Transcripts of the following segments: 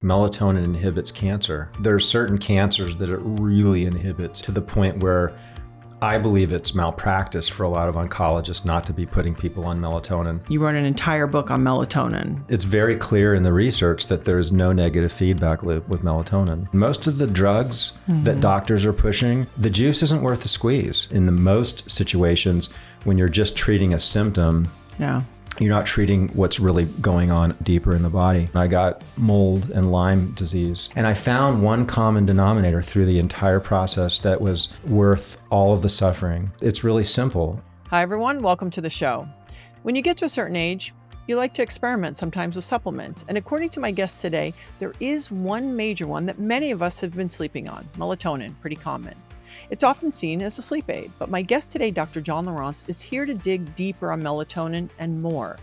Melatonin inhibits cancer. There are certain cancers that it really inhibits to the point where I believe it's malpractice for a lot of oncologists not to be putting people on melatonin. You wrote an entire book on melatonin. It's very clear in the research that there's no negative feedback loop with melatonin. Most of the drugs that doctors are pushing, the juice isn't worth the squeeze. In the most situations, when you're just treating a symptom, you're not treating what's really going on deeper in the body. I got mold and Lyme disease, and I found one common denominator through the entire process that was worth all of the suffering. It's really simple. Hi, everyone. Welcome to the show. When you get to a certain age, you like to experiment sometimes with supplements. And according to my guest today, there is one major one that many of us have been sleeping on, melatonin, pretty common. It's often seen as a sleep aid, but my guest today, Dr. John Lieurance, is here to dig deeper on melatonin and more.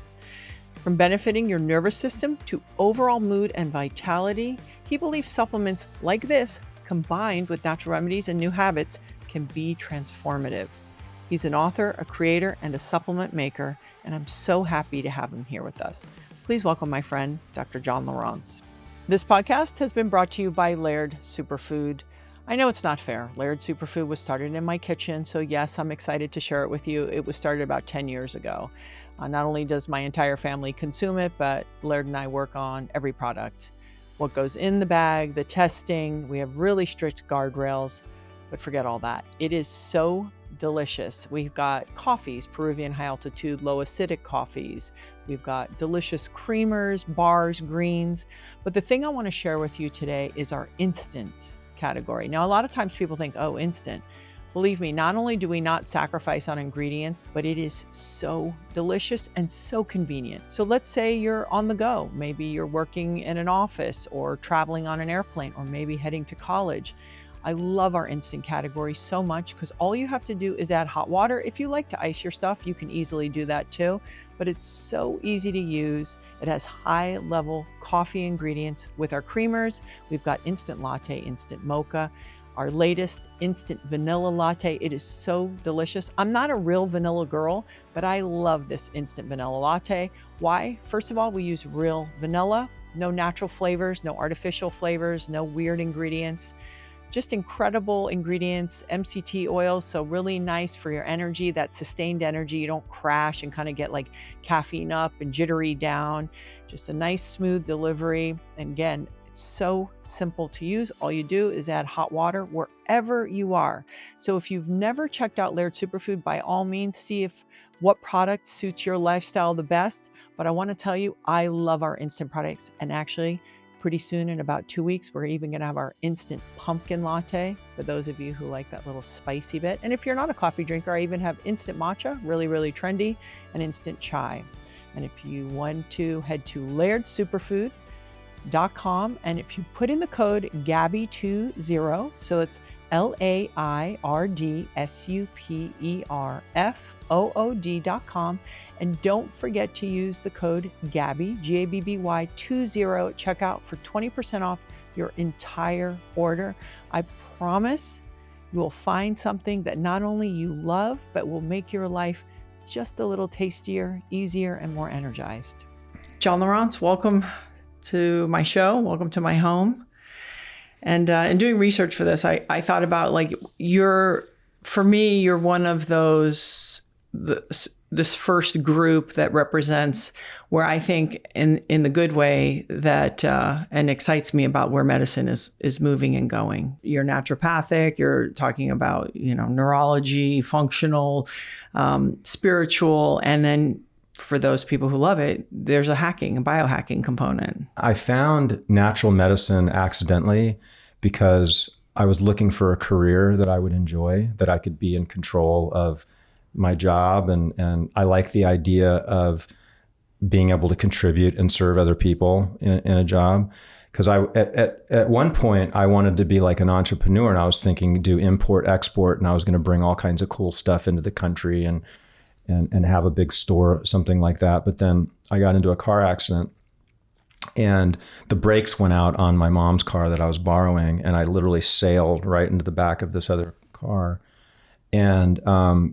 From benefiting your nervous system to overall mood and vitality, he believes supplements like this, combined with natural remedies and new habits, can be transformative. He's an author, a creator, and a supplement maker, and I'm so happy to have him here with us. Please welcome my friend, Dr. John Lieurance. This podcast has been brought to you by Laird Superfood. I know it's not fair. Laird Superfood was started in my kitchen, so yes, I'm excited to share it with you. It was started about 10 years ago. Not only does my entire family consume it, but Laird and I work on every product. What goes in the bag, the testing, we have really strict guardrails, but forget all that. It is so delicious. We've got coffees, Peruvian high altitude, low acidic coffees. We've got delicious creamers, bars, greens. But the thing I want to share with you today is our instant category. Now, a lot of times people think, oh, instant. Believe me, not only do we not sacrifice on ingredients, but it is so delicious and so convenient. So let's say you're on the go. Maybe you're working in an office or traveling on an airplane or maybe heading to college. I love our instant category so much because all you have to do is add hot water. If you like to ice your stuff, you can easily do that too, but it's so easy to use. It has high level coffee ingredients with our creamers. We've got instant latte, instant mocha, our latest instant vanilla latte. It is so delicious. I'm not a real vanilla girl, but I love this instant vanilla latte. Why? First of all, we use real vanilla, no natural flavors, no artificial flavors, no weird ingredients. Just incredible ingredients, MCT oil, so really nice for your energy, that sustained energy. You don't crash and kind of get like caffeine up and jittery down. Just a nice, smooth delivery. And again, it's so simple to use. All you do is add hot water wherever you are. So if you've never checked out Laird Superfood, by all means, see if what product suits your lifestyle the best. But I want to tell you, I love our instant products, and actually, pretty soon, in about 2 weeks, we're even going to have our instant pumpkin latte for those of you who like that little spicy bit. And if you're not a coffee drinker, I even have instant matcha, really, really trendy, and instant chai. And if you want to, head to lairdsuperfood.com. And if you put in the code Gabby20, so it's LAIRDSUPERFOOD.com. And don't forget to use the code Gabby, Gabby 20 at checkout for 20% off your entire order. I promise you will find something that not only you love, but will make your life just a little tastier, easier, and more energized. John Lieurance, welcome to my show. Welcome to my home. And in doing research for this, I thought about like for me, you're one of those, this first group that represents where I think in the good way that, and excites me about where medicine is moving and going. You're naturopathic, you're talking about, neurology, functional, spiritual, and then for those people who love it, there's a biohacking component. I found natural medicine accidentally because I was looking for a career that I would enjoy, that I could be in control of my job. And I like the idea of being able to contribute and serve other people in a job. Because at one point, I wanted to be like an entrepreneur, and I was thinking do import, export, and I was going to bring all kinds of cool stuff into the country and have a big store, something like that. But then I got into a car accident and the brakes went out on my mom's car that I was borrowing. And I literally sailed right into the back of this other car and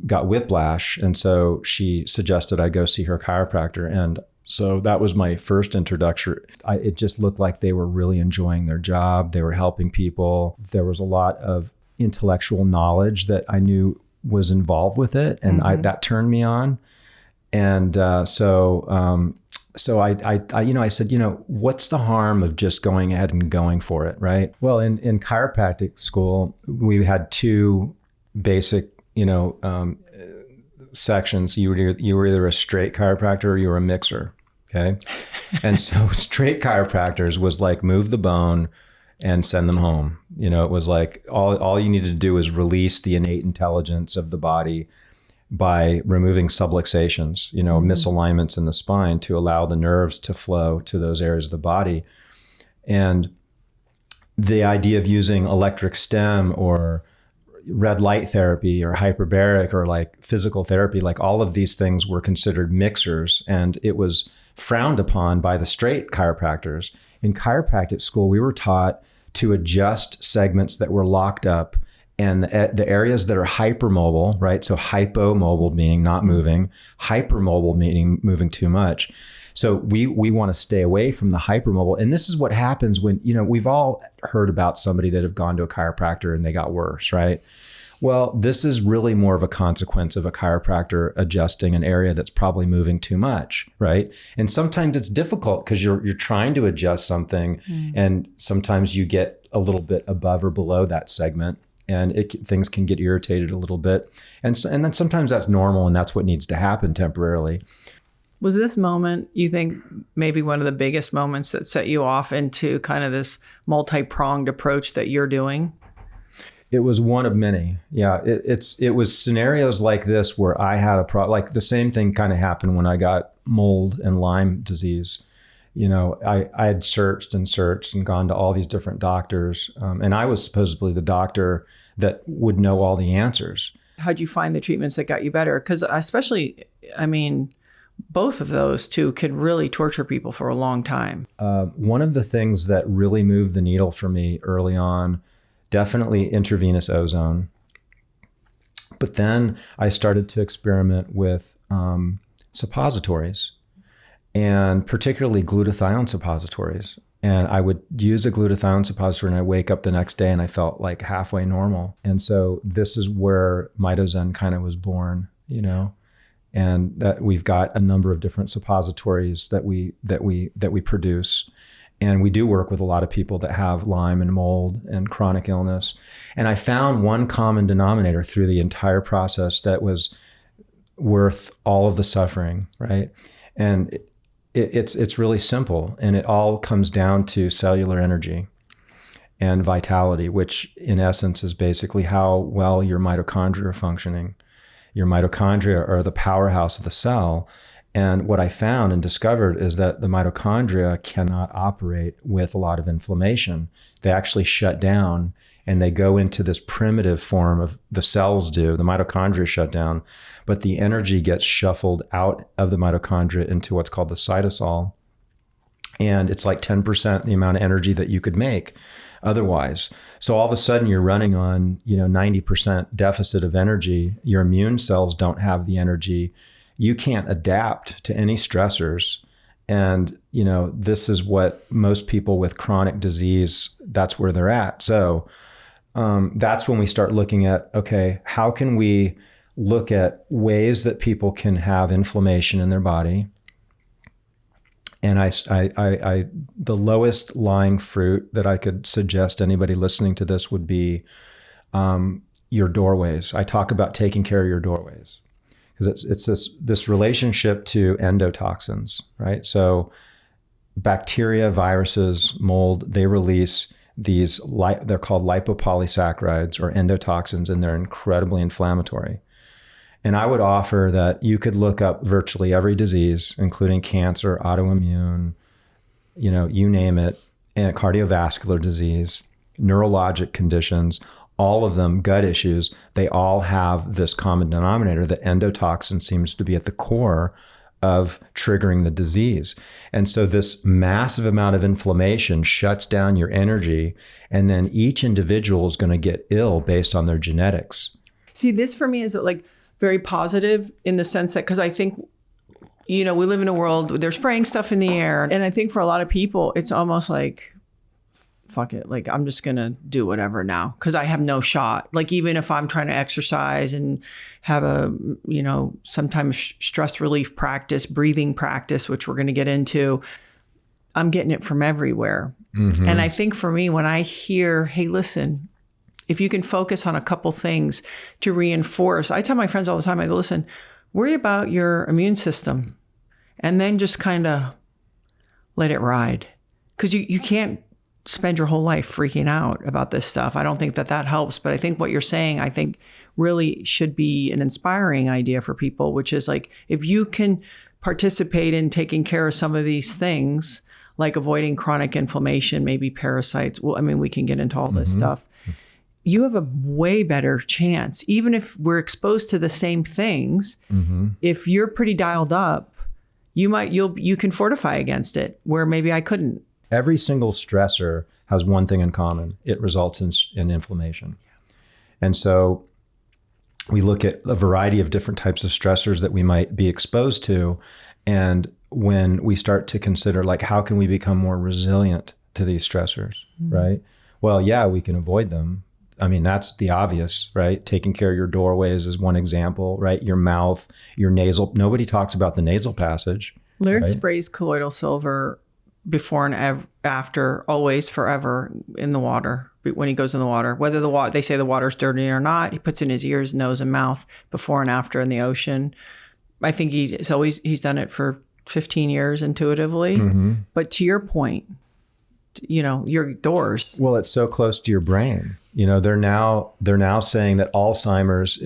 got whiplash. And so she suggested I go see her chiropractor. And So that was my first introduction. It just looked like they were really enjoying their job. They were helping people. There was a lot of intellectual knowledge that I knew was involved with it, and that turned me on. And so I said, what's the harm of just going ahead and going for it, right? Well, in chiropractic school, we had two basic, sections. You were either a straight chiropractor or you were a mixer, okay? And so straight chiropractors was like move the bone and send them home. It was like all you needed to do was release the innate intelligence of the body by removing subluxations, misalignments in the spine to allow the nerves to flow to those areas of the body. And the idea of using electric stem or red light therapy or hyperbaric or like physical therapy, like all of these things were considered mixers, and it was frowned upon by the straight chiropractors. In chiropractic school, we were taught to adjust segments that were locked up, and the areas that are hypermobile, right? So hypomobile meaning not moving, hypermobile meaning moving too much. So we want to stay away from the hypermobile. And this is what happens when, we've all heard about somebody that have gone to a chiropractor and they got worse, right? Well, this is really more of a consequence of a chiropractor adjusting an area that's probably moving too much, right? And sometimes it's difficult because you're trying to adjust something, and sometimes you get a little bit above or below that segment, and things can get irritated a little bit. And then sometimes that's normal, and that's what needs to happen temporarily. Was this moment, you think, maybe one of the biggest moments that set you off into kind of this multi-pronged approach that you're doing? It was one of many. Yeah, it was scenarios like this where I had a problem. Like the same thing kind of happened when I got mold and Lyme disease. I had searched and gone to all these different doctors, and I was supposedly the doctor that would know all the answers. How'd you find the treatments that got you better? Because especially, both of those two can really torture people for a long time. One of the things that really moved the needle for me early on, definitely intravenous ozone. But then I started to experiment with suppositories, and particularly glutathione suppositories. And I would use a glutathione suppository and I wake up the next day and I felt like halfway normal. And so this is where Mitozen kind of was born, and that we've got a number of different suppositories that we produce. And we do work with a lot of people that have Lyme and mold and chronic illness. And I found one common denominator through the entire process that was worth all of the suffering, right? And it's really simple, and it all comes down to cellular energy and vitality, which in essence is basically how well your mitochondria are functioning. Your mitochondria are the powerhouse of the cell. And what I found and discovered is that the mitochondria cannot operate with a lot of inflammation. They actually shut down and they go into this primitive form of the cells do. The mitochondria shut down, but the energy gets shuffled out of the mitochondria into what's called the cytosol. And it's like 10% the amount of energy that you could make otherwise. So all of a sudden you're running on, 90% deficit of energy. Your immune cells don't have the energy. You can't adapt to any stressors. And, this is what most people with chronic disease, that's where they're at. So that's when we start looking at, okay, how can we look at ways that people can have inflammation in their body? And the lowest lying fruit that I could suggest anybody listening to this would be your doorways. I talk about taking care of your doorways because it's this relationship to endotoxins, right? So bacteria, viruses, mold, they release these, they're called lipopolysaccharides or endotoxins, and they're incredibly inflammatory. And I would offer that you could look up virtually every disease, including cancer, autoimmune, you name it, and cardiovascular disease, neurologic conditions, all of them, gut issues, they all have this common denominator that endotoxin seems to be at the core of triggering the disease. And so this massive amount of inflammation shuts down your energy, and then each individual is going to get ill based on their genetics. See, this for me is like very positive in the sense that, because I think we live in a world, they're spraying stuff in the air. And I think for a lot of people, it's almost like, fuck it. Like, I'm just going to do whatever now because I have no shot. Like, even if I'm trying to exercise and have sometimes stress relief practice, breathing practice, which we're going to get into, I'm getting it from everywhere. Mm-hmm. And I think for me, when I hear, hey, listen, if you can focus on a couple things to reinforce, I tell my friends all the time, I go, listen, worry about your immune system and then just kind of let it ride. Because you can't spend your whole life freaking out about this stuff. I don't think that helps. But I think what you're saying, I think really should be an inspiring idea for people, which is like, if you can participate in taking care of some of these things, like avoiding chronic inflammation, maybe parasites. Well, I mean, we can get into all this stuff. You have a way better chance, even if we're exposed to the same things. If you're pretty dialed up, you can fortify against it where maybe I couldn't. Every single stressor has one thing in common. It results in inflammation. And so we look at a variety of different types of stressors that we might be exposed to. And when we start to consider, like, how can we become more resilient to these stressors, right? Well, yeah, we can avoid them. I mean, that's the obvious, right? Taking care of your doorways is one example, right? Your mouth, your nasal. Nobody talks about the nasal passage. Laurenz sprays colloidal silver before and after, always, forever, in the water, when he goes in the water. Whether they say the water's dirty or not, he puts in his ears, nose, and mouth before and after in the ocean. I think he's done it for 15 years intuitively. But to your point, your doors. Well, it's so close to your brain. They're now saying that Alzheimer's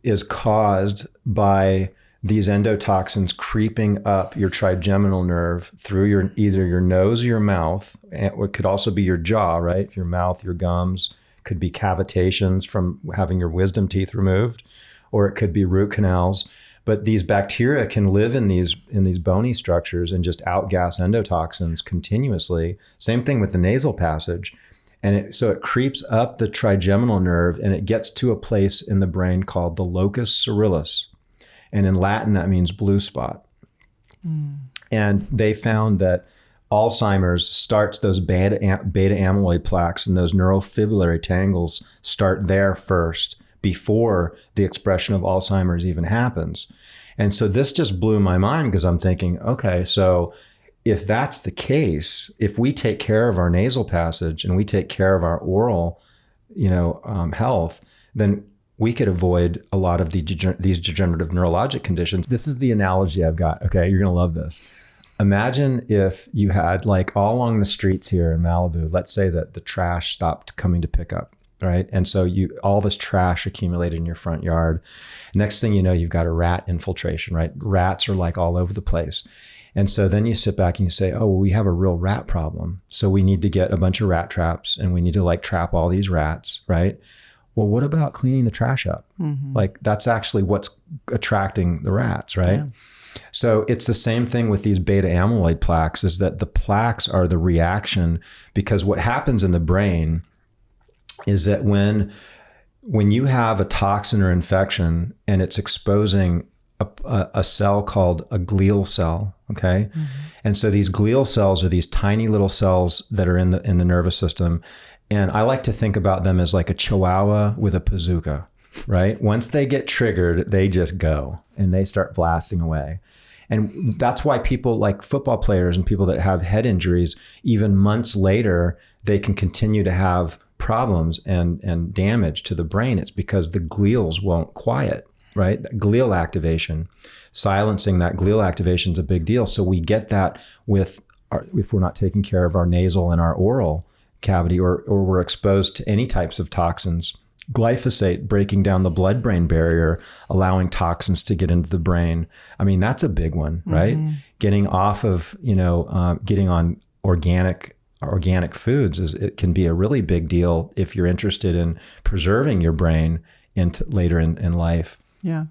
is caused by these endotoxins creeping up your trigeminal nerve through either your nose or your mouth. And it could also be your jaw, right? Your mouth, your gums, could be cavitations from having your wisdom teeth removed, or it could be root canals. But these bacteria can live in these bony structures and just outgas endotoxins continuously. Same thing with the nasal passage. And so it creeps up the trigeminal nerve and it gets to a place in the brain called the locus ceruleus. And in Latin, that means blue spot. And they found that Alzheimer's starts, those beta amyloid plaques and those neurofibrillary tangles start there first before the expression of Alzheimer's even happens. And so this just blew my mind because I'm thinking, okay, so if that's the case, if we take care of our nasal passage and we take care of our oral, health, then we could avoid a lot of these degenerative neurologic conditions. This is the analogy I've got. Okay, you're going to love this. Imagine if you had, like, all along the streets here in Malibu, let's say that the trash stopped coming to pick up, right? And so all this trash accumulated in your front yard. Next thing you know, you've got a rat infiltration, right? Rats are like all over the place. And so then you sit back and you say, oh, well, we have a real rat problem. So we need to get a bunch of rat traps and we need to, like, trap all these rats, right? Well, what about cleaning the trash up? Like, that's actually what's attracting the rats, right? Yeah. So it's the same thing with these beta amyloid plaques, is that the plaques are the reaction, because what happens in the brain is that when you have a toxin or infection and it's exposing a cell called a glial cell, okay? And so these glial cells are these tiny little cells that are in the nervous system. And I like to think about them as like a chihuahua with a bazooka, right? Once they get triggered, they just go and they start blasting away. And that's why people like football players and people that have head injuries, even months later, they can continue to have problems and damage to the brain. It's because the glials won't quiet, right? Glial activation, silencing that glial activation is a big deal. So we get that if we're not taking care of our nasal and our oral cavity, or we're exposed to any types of toxins. Glyphosate breaking down the blood-brain barrier, allowing toxins to get into the brain. I mean, that's a big one, right? Getting off of, getting on organic foods it can be a really big deal if you're interested in preserving your brain later in life. Yeah.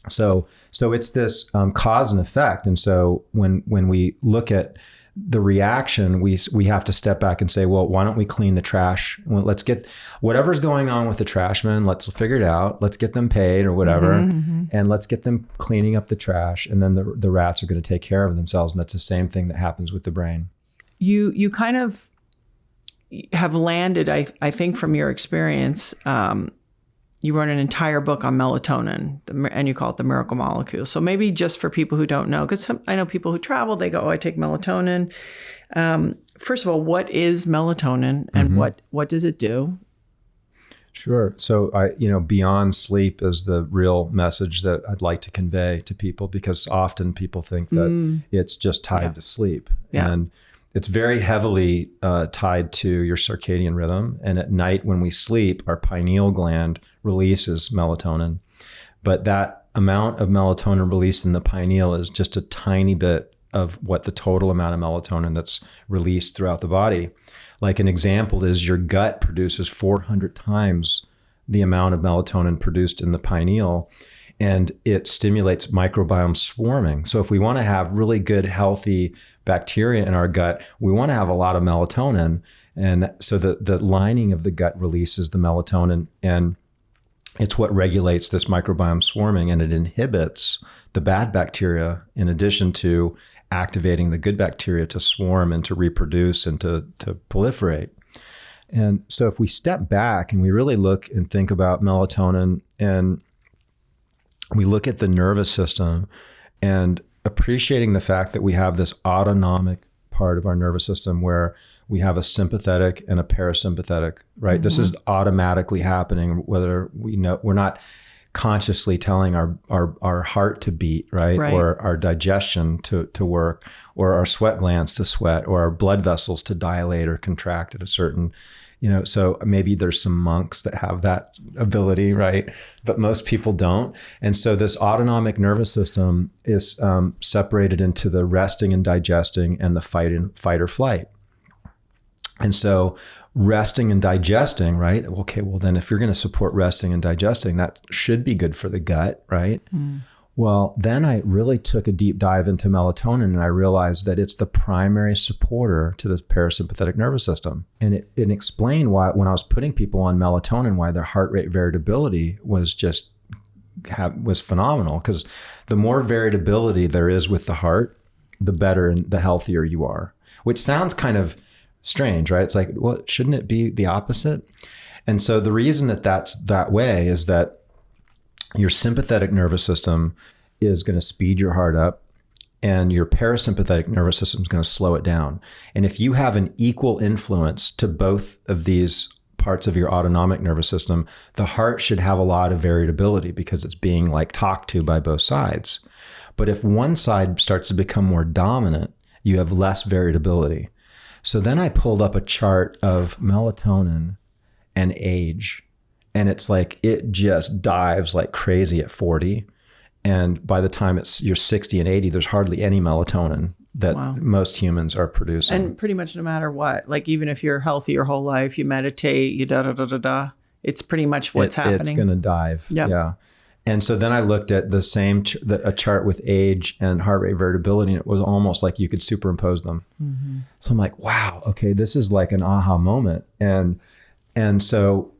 So it's this cause and effect. And so when we look at the reaction, we have to step back and say, well, why don't we clean the trash? Well, let's get whatever's going on with the trashmen, let's figure it out. Let's get them paid or whatever. And let's get them cleaning up the trash. And then the rats are going to take care of themselves. And that's the same thing that happens with the brain. You kind of have landed, I think from your experience, you wrote an entire book on melatonin, and you call it the miracle molecule. So maybe just for people who don't know, because I know people who travel, they go, oh, I take melatonin. First of all, what is melatonin and what does it do? Sure. So beyond sleep is the real message that I'd like to convey to people, because often people think that it's just tied to sleep. And it's very heavily tied to your circadian rhythm. And at night when we sleep, our pineal gland releases melatonin. But that amount of melatonin released in the pineal is just a tiny bit of what the total amount of melatonin that's released throughout the body. Like an example is your gut produces 400 times the amount of melatonin produced in the pineal, and it stimulates microbiome swarming. So if we want to have really good, healthy bacteria in our gut, we want to have a lot of melatonin. And so the lining of the gut releases the melatonin, and it's what regulates this microbiome swarming, and it inhibits the bad bacteria in addition to activating the good bacteria to swarm and to reproduce and to proliferate. And so if we step back and we really look and think about melatonin, and we look at the nervous system and appreciating the fact that we have this autonomic part of our nervous system where we have a sympathetic and a parasympathetic, right? This is automatically happening, whether we know, we're not consciously telling our heart to beat, right? Or our digestion to work, or our sweat glands to sweat, or our blood vessels to dilate or contract at a certain, so maybe there's some monks that have that ability, right? But most people don't. And so this autonomic nervous system is separated into the resting and digesting and the fight or flight. And so resting and digesting, right? Okay, well then if you're going to support resting and digesting, that should be good for the gut, right? Well, then I really took a deep dive into melatonin, and I realized that it's the primary supporter to the parasympathetic nervous system. And it explained why, when I was putting people on melatonin, why their heart rate variability was phenomenal. Because the more variability there is with the heart, the better and the healthier you are, which sounds kind of strange, right? It's like, well, shouldn't it be the opposite? And so the reason that that's that way is that your sympathetic nervous system is going to speed your heart up, and your parasympathetic nervous system is going to slow it down. And if you have an equal influence to both of these parts of your autonomic nervous system, the heart should have a lot of variability because it's being like talked to by both sides. But if one side starts to become more dominant, you have less variability. So then I pulled up a chart of melatonin and age. And it's like, it just dives like crazy at 40. And by the time you're 60 and 80, there's hardly any melatonin that most humans are producing. And pretty much no matter what, like even if you're healthy your whole life, you meditate, you it's pretty much what's happening. It's going to dive. Yeah. And so then I looked at the same, a chart with age and heart rate variability, and it was almost like you could superimpose them. So I'm like, wow, okay, this is like an aha moment. And so...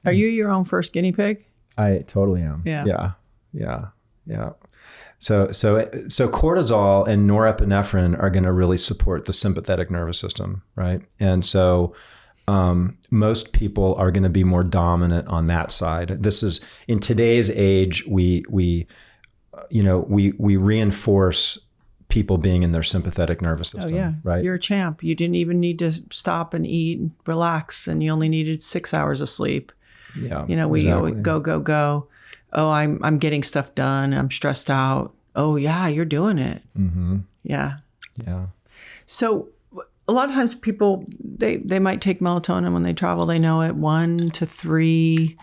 Are you your own first guinea pig? I totally am. Yeah. So cortisol and norepinephrine are going to really support the sympathetic nervous system, right? And so most people are going to be more dominant on that side. This is, in today's age, we reinforce people being in their sympathetic nervous system. Right? You're a champ. You didn't even need to stop and eat and relax, and you only needed 6 hours of sleep. Yeah. We go. Oh, I'm getting stuff done. I'm stressed out. Oh yeah, you're doing it. Yeah. So a lot of times people, they might take melatonin when they travel. They know it 1 to 3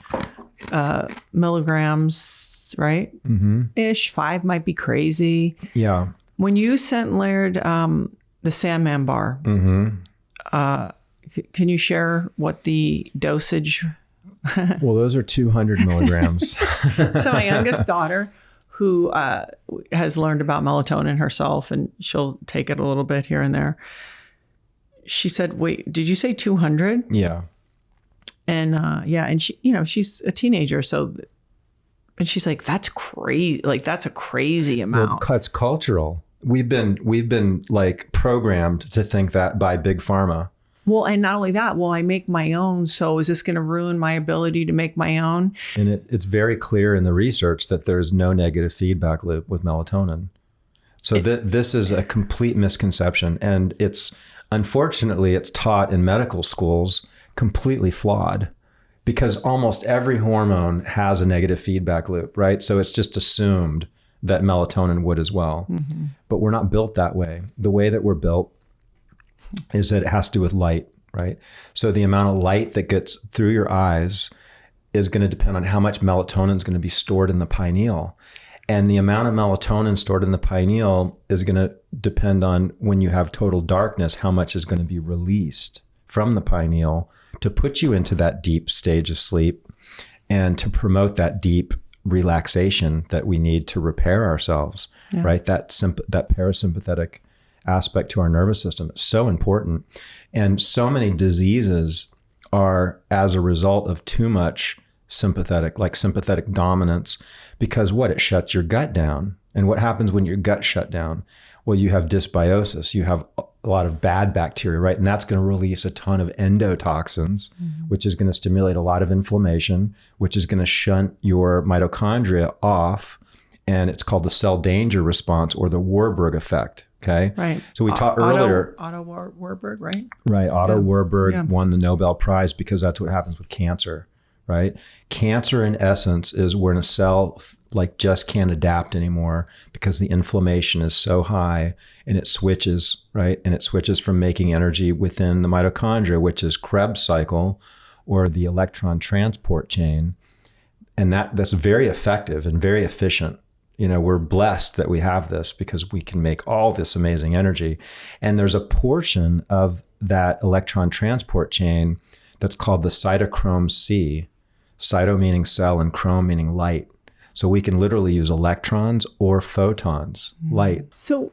milligrams, right? Ish. 5 might be crazy. Yeah. When you sent Laird the Sandman bar, can you share what the dosage? Well, those are 200 milligrams. So my youngest daughter, who has learned about melatonin herself, and she'll take it a little bit here and there. She said, wait, did you say 200? Yeah. And and she, she's a teenager. So, and she's like, that's crazy. Like, that's a crazy amount. Well, it's cultural. We've been like programmed to think that by big pharma. Well, and not only that, I make my own. So is this going to ruin my ability to make my own? And it's very clear in the research that there's no negative feedback loop with melatonin. So this is a complete misconception. And unfortunately, it's taught in medical schools completely flawed, because almost every hormone has a negative feedback loop, right? So it's just assumed that melatonin would as well. Mm-hmm. But we're not built that way. The way that we're built is that it has to do with light, right? So the amount of light that gets through your eyes is going to depend on how much melatonin is going to be stored in the pineal. And the amount of melatonin stored in the pineal is going to depend on, when you have total darkness, how much is going to be released from the pineal to put you into that deep stage of sleep and to promote that deep relaxation that we need to repair ourselves, right? That parasympathetic aspect to our nervous system is so important. And so many diseases are as a result of too much sympathetic dominance, because it shuts your gut down. And what happens when your gut shut down? Well, you have dysbiosis, you have a lot of bad bacteria, right? And that's going to release a ton of endotoxins, which is going to stimulate a lot of inflammation, which is going to shunt your mitochondria off. And it's called the cell danger response, or the Warburg effect. Okay. Right. So we talked earlier. Otto Warburg, right? Right. Otto Warburg won the Nobel Prize because that's what happens with cancer, right? Cancer, in essence, is when a cell just can't adapt anymore because the inflammation is so high, and it switches, right? And it switches from making energy within the mitochondria, which is Krebs cycle, or the electron transport chain. And that's very effective and very efficient. We're blessed that we have this, because we can make all this amazing energy. And there's a portion of that electron transport chain that's called the cytochrome C, cyto meaning cell and chrome meaning light. So we can literally use electrons or photons, light. So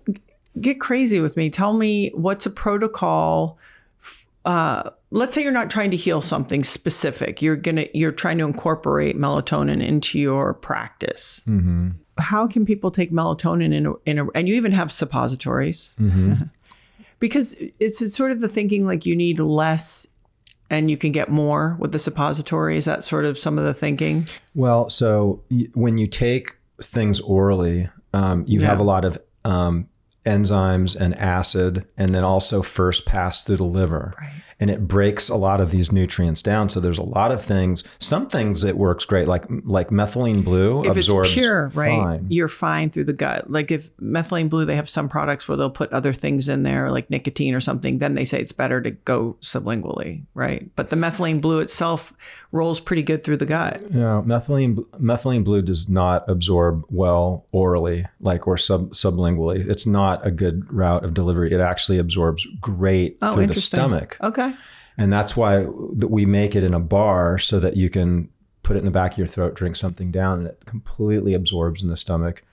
get crazy with me. Tell me, what's a protocol? Let's say you're not trying to heal something specific. You're trying to incorporate melatonin into your practice. Mm-hmm. How can people take melatonin and you even have suppositories? Mm-hmm. Because it's sort of the thinking, like, you need less and you can get more with the suppository. Is that sort of some of the thinking? Well, so when you take things orally, you have a lot of enzymes and acid, and then also first pass through the liver. Right. And it breaks a lot of these nutrients down. So there's a lot of things. Some things it works great, like methylene blue absorbs. If it's pure, right, fine. You're fine through the gut. Like if methylene blue, they have some products where they'll put other things in there, like nicotine or something. Then they say it's better to go sublingually, right? But the methylene blue itself rolls pretty good through the gut. Yeah, methylene blue does not absorb well orally, or sublingually. It's not a good route of delivery. It actually absorbs great through the stomach. Okay. And that's why we make it in a bar, so that you can put it in the back of your throat, drink something down, and it completely absorbs in the stomach.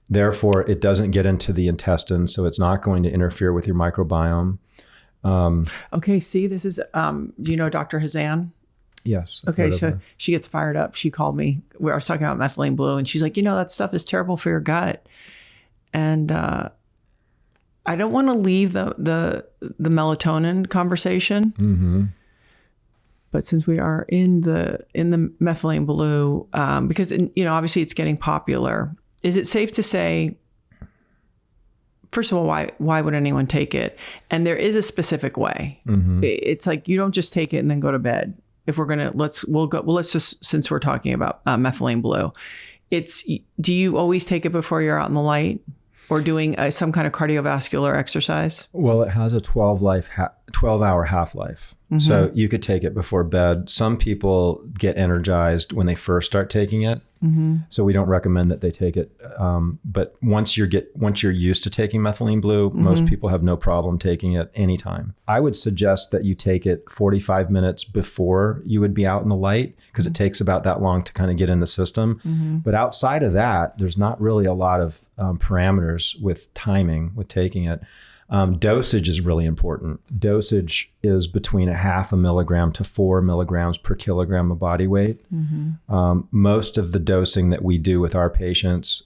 Therefore, it doesn't get into the intestines, so it's not going to interfere with your microbiome. Okay, see, this is, do you know Dr. Hazan? Yes. Okay, so she gets fired up. She called me. I was talking about methylene blue, and she's like, that stuff is terrible for your gut. And I don't want to leave the melatonin conversation, mm-hmm. but since we are in the methylene blue, because obviously it's getting popular, is it safe to say, first of all, why would anyone take it? And there is a specific way. Mm-hmm. It's like, you don't just take it and then go to bed. If we're gonna let's just, since we're talking about methylene blue, do you always take it before you're out in the light? Or doing some kind of cardiovascular exercise? Well, it has a 12 12-hour half-life. So you could take it before bed. Some people get energized when they first start taking it. So we don't recommend that they take it. But once you're used to taking Methylene Blue, most people have no problem taking it anytime. I would suggest that you take it 45 minutes before you would be out in the light, because it takes about that long to kind of get in the system. But outside of that, there's not really a lot of parameters with timing with taking it. Dosage is really important. Dosage is between 0.5 milligram to 4 milligrams per kilogram of body weight. Most of the dosing that we do with our patients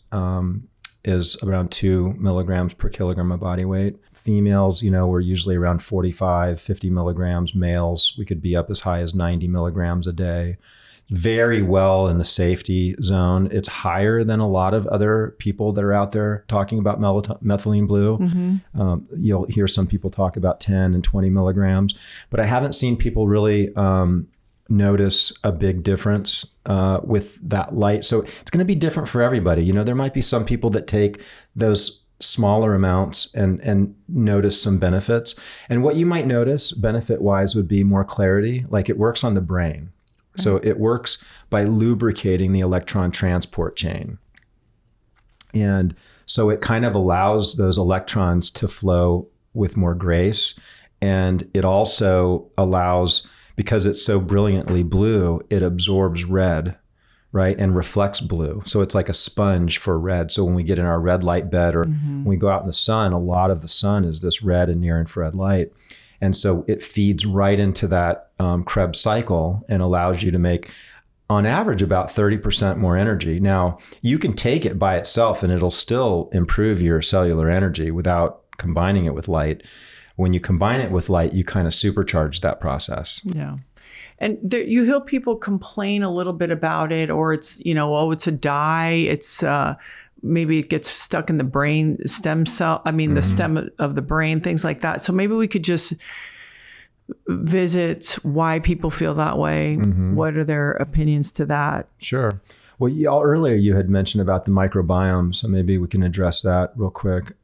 is around 2 milligrams per kilogram of body weight. Females, we're usually around 45, 50 milligrams. Males, we could be up as high as 90 milligrams a day. Very well in the safety zone. It's higher than a lot of other people that are out there talking about Methylene Blue. You'll hear some people talk about 10 and 20 milligrams, but I haven't seen people really notice a big difference with that light. So it's going to be different for everybody. There might be some people that take those smaller amounts and notice some benefits. And what you might notice benefit-wise would be more clarity. Like, it works on the brain. So it works by lubricating the electron transport chain. And so it kind of allows those electrons to flow with more grace. And it also allows, because it's so brilliantly blue, it absorbs red, right? And reflects blue. So it's like a sponge for red. So when we get in our red light bed, or when we go out in the sun, a lot of the sun is this red and near infrared light. And so it feeds right into that Krebs cycle and allows you to make, on average, about 30% more energy. Now, you can take it by itself and it'll still improve your cellular energy without combining it with light. When you combine it with light, you kind of supercharge that process. Yeah. And you hear people complain a little bit about it, or it's, it's a dye. It's maybe it gets stuck in the brain stem cell. The stem of the brain, things like that. So maybe we could just visit why people feel that way. What are their opinions to that? Sure. Well, earlier you had mentioned about the microbiome, so maybe we can address that real quick.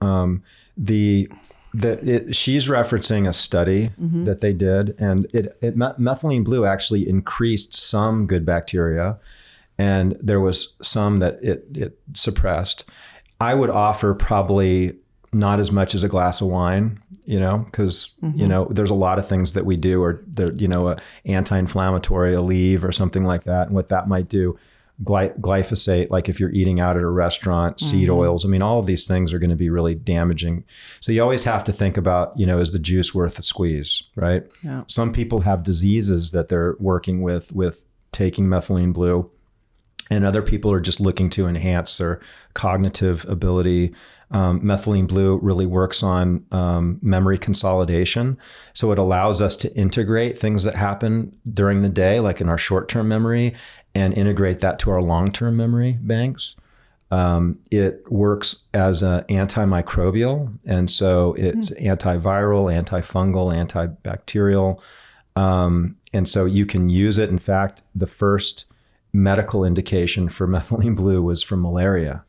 She's referencing a study that they did, and Methylene Blue actually increased some good bacteria, and there was some that it suppressed. I would offer probably not as much as a glass of wine, because, there's a lot of things that we do, or, a anti-inflammatory, Aleve or something like that. And what that might do, glyphosate, like if you're eating out at a restaurant, seed oils, all of these things are going to be really damaging. So you always have to think about, is the juice worth the squeeze, right? Yeah. Some people have diseases that they're working with taking Methylene Blue. And other people are just looking to enhance their cognitive ability. Methylene Blue really works on memory consolidation. So it allows us to integrate things that happen during the day, like in our short-term memory, and integrate that to our long-term memory banks. It works as an antimicrobial. And so it's antiviral, antifungal, antibacterial. And so you can use it. In fact, the first medical indication for Methylene Blue was for malaria.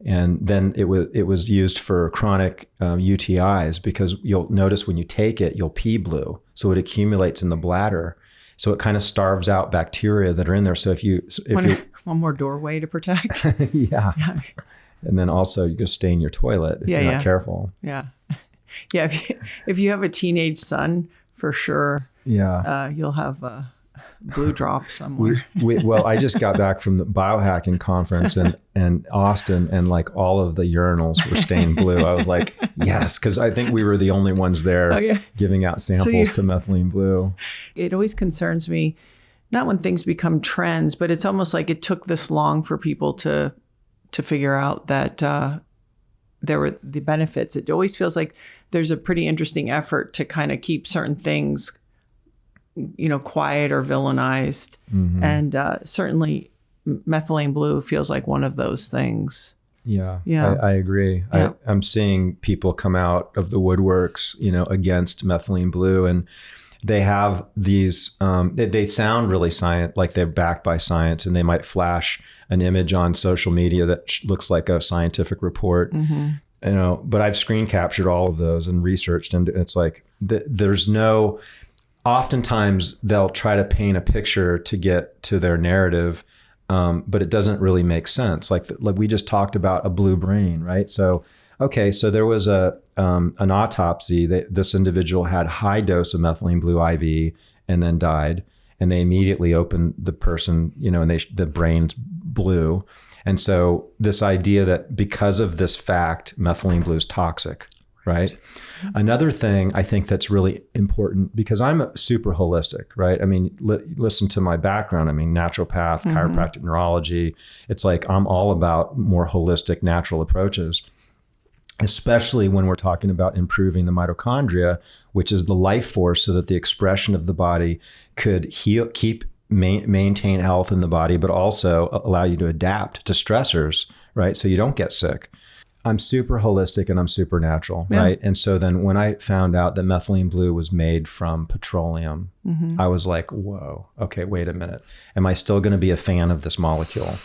And then it was used for chronic UTIs, because you'll notice when you take it, you'll pee blue. So it accumulates in the bladder. So it kind of starves out bacteria that are in there. So if you one more doorway to protect. Yeah. And then also you go stain your toilet if you're not careful. Yeah. Yeah. If you have a teenage son, for sure. Yeah. You'll have blue drop somewhere. Well, I just got back from the biohacking conference in Austin, and like all of the urinals were stained blue. I was like, yes, because I think we were the only ones there giving out samples to Methylene Blue. It always concerns me, not when things become trends, but it's almost like it took this long for people to figure out that there were the benefits. It always feels like there's a pretty interesting effort to kind of keep certain things quiet or villainized. And certainly Methylene Blue feels like one of those things. Yeah. I agree. Yeah. I'm seeing people come out of the woodworks, against Methylene Blue, and they have these, they sound really like they're backed by science, and they might flash an image on social media that looks like a scientific report. but I've screen captured all of those and researched, and it's like oftentimes they'll try to paint a picture to get to their narrative, but it doesn't really make sense. Like we just talked about a blue brain, right? So, okay, so there was an autopsy. This individual had high dose of methylene blue IV and then died, and they immediately opened the person, and the brain's blue. And so this idea that because of this fact, methylene blue is toxic, right? Another thing I think that's really important, because I'm super holistic, right? I mean, listen to my background. I mean, naturopath, chiropractic, neurology. It's like I'm all about more holistic, natural approaches, especially when we're talking about improving the mitochondria, which is the life force, so that the expression of the body could heal, maintain health in the body, but also allow you to adapt to stressors, right? So you don't get sick. I'm super holistic and I'm super natural, right? And so then when I found out that methylene blue was made from petroleum, I was like, whoa, okay, wait a minute. Am I still going to be a fan of this molecule?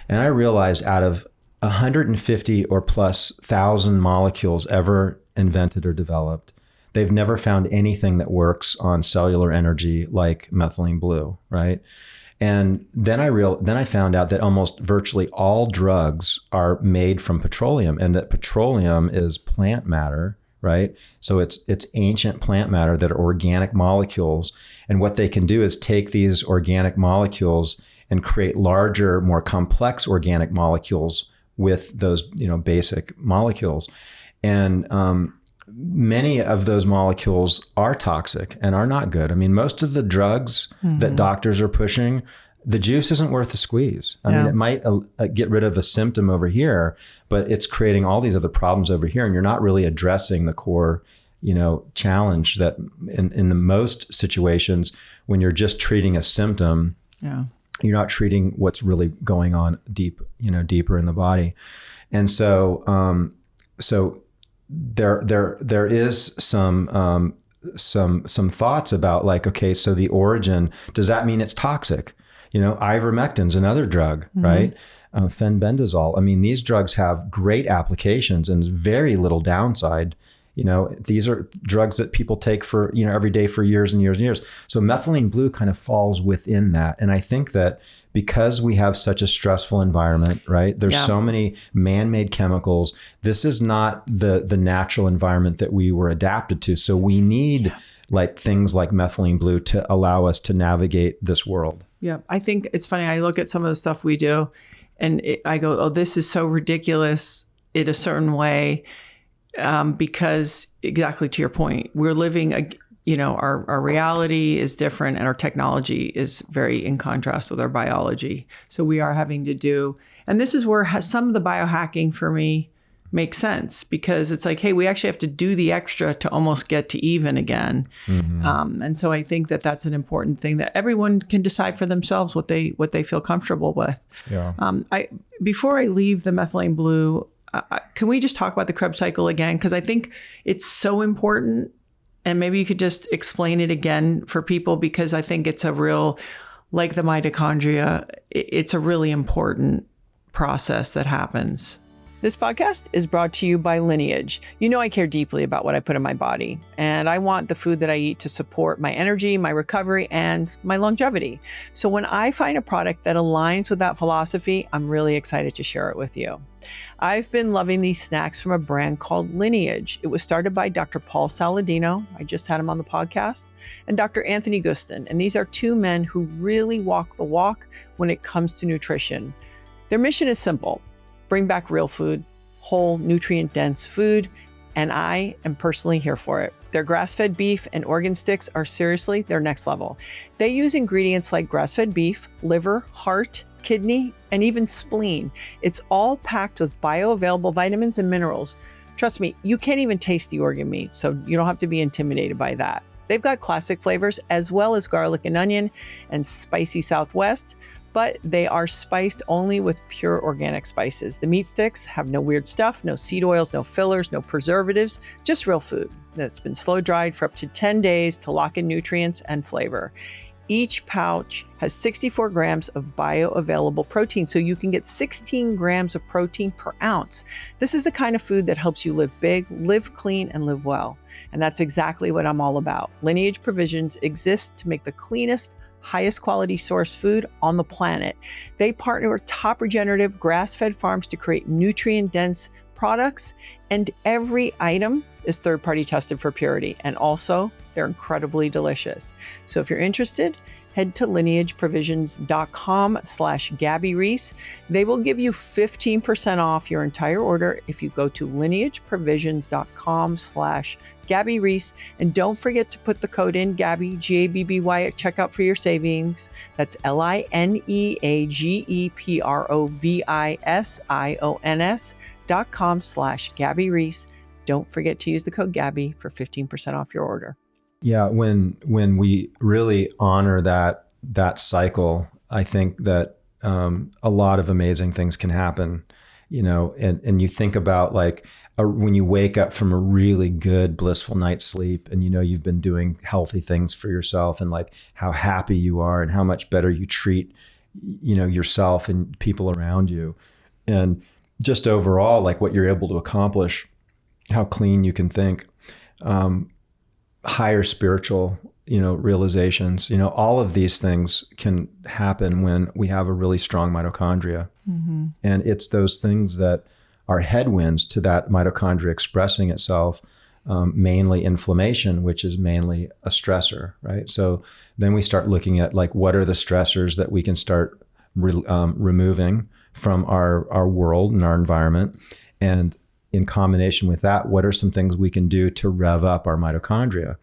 And I realized out of 150 or plus thousand molecules ever invented or developed, they've never found anything that works on cellular energy like methylene blue, right? And then I found out that almost virtually all drugs are made from petroleum, and that petroleum is plant matter, right? So it's ancient plant matter that are organic molecules. And what they can do is take these organic molecules and create larger, more complex organic molecules with those, basic molecules. And many of those molecules are toxic and are not good. I mean, most of the drugs that doctors are pushing, the juice isn't worth the squeeze. I mean, it might get rid of a symptom over here, but it's creating all these other problems over here. And you're not really addressing the core, challenge that in the most situations, when you're just treating a symptom, you're not treating what's really going on deeper in the body. And so, there is some thoughts about like, okay, so the origin, does that mean it's toxic? Ivermectin's another drug, right? Fenbendazole. I mean, these drugs have great applications and very little downside. These are drugs that people take for, every day for years and years and years. So methylene blue kind of falls within that. And I think that because we have such a stressful environment, right? There's so many man-made chemicals. This is not the natural environment that we were adapted to. So we need like things like methylene blue to allow us to navigate this world. Yeah. I think it's funny. I look at some of the stuff we do and I go, oh, this is so ridiculous in a certain way. Because exactly to your point, we're living, our reality is different and our technology is very in contrast with our biology. So we are having to do, and this is where some of the biohacking for me makes sense, because it's like, hey, we actually have to do the extra to almost get to even again. And so I think that that's an important thing that everyone can decide for themselves what they feel comfortable with. Before I leave the methylene blue, can we just talk about the Krebs cycle again? Because I think it's so important, and maybe you could just explain it again for people, because I think it's a real, like the mitochondria, it's a really important process that happens. This podcast is brought to you by Lineage. I care deeply about what I put in my body, and I want the food that I eat to support my energy, my recovery, and my longevity. So when I find a product that aligns with that philosophy, I'm really excited to share it with you. I've been loving these snacks from a brand called Lineage. It was started by Dr. Paul Saladino. I just had him on the podcast, and Dr. Anthony Gustin. And these are two men who really walk the walk when it comes to nutrition. Their mission is simple: bring back real food, whole, nutrient-dense food, and I am personally here for it. Their grass-fed beef and organ sticks are seriously their next level. They use ingredients like grass-fed beef, liver, heart, kidney, and even spleen. It's all packed with bioavailable vitamins and minerals. Trust me, you can't even taste the organ meat, so you don't have to be intimidated by that. They've got classic flavors as well as garlic and onion and spicy Southwest, but they are spiced only with pure organic spices. The meat sticks have no weird stuff, no seed oils, no fillers, no preservatives, just real food that's been slow dried for up to 10 days to lock in nutrients and flavor. Each pouch has 64 grams of bioavailable protein, so you can get 16 grams of protein per ounce. This is the kind of food that helps you live big, live clean, and live well. And that's exactly what I'm all about. Lineage Provisions exists to make the cleanest, highest quality source food on the planet. They partner with top regenerative grass-fed farms to create nutrient-dense products, and every item is third-party tested for purity. And also, they're incredibly delicious. So if you're interested, head to lineageprovisions.com/Gabby Reece. They will give you 15% off your entire order if you go to lineageprovisions.com/Gabby Reece. And don't forget to put the code in Gabby, Gabby, at checkout for your savings. That's lineageprovisions.com/Gabby Reece. Don't forget to use the code Gabby for 15% off your order. Yeah, when we really honor that cycle, I think that a lot of amazing things can happen. And you think about when you wake up from a really good, blissful night's sleep, and you've been doing healthy things for yourself, and how happy you are, and how much better you treat yourself and people around you, and just overall what you're able to accomplish, how clean you can think. Higher spiritual, realizations, all of these things can happen when we have a really strong mitochondria. Mm-hmm. And it's those things that are headwinds to that mitochondria expressing itself, mainly inflammation, which is mainly a stressor, right? So then we start looking at what are the stressors that we can start removing from our world and our environment. And in combination with that, what are some things we can do to rev up our mitochondria?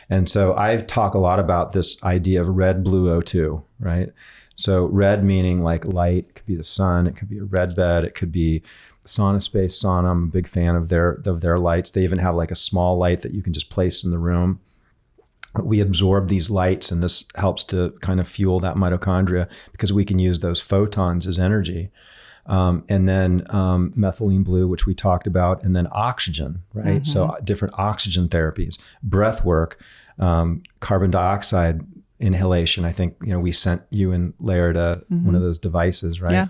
And so I've talked a lot about this idea of red, blue, O2, right? So red meaning light, it could be the sun, it could be a red bed, it could be sauna space, sauna. I'm a big fan of their lights. They even have a small light that you can just place in the room. We absorb these lights, and this helps to kind of fuel that mitochondria because we can use those photons as energy. And then methylene blue, which we talked about, and then oxygen, right? Mm-hmm. So different oxygen therapies, breath work, carbon dioxide inhalation. I think, we sent you and Laird one of those devices, right? Yeah.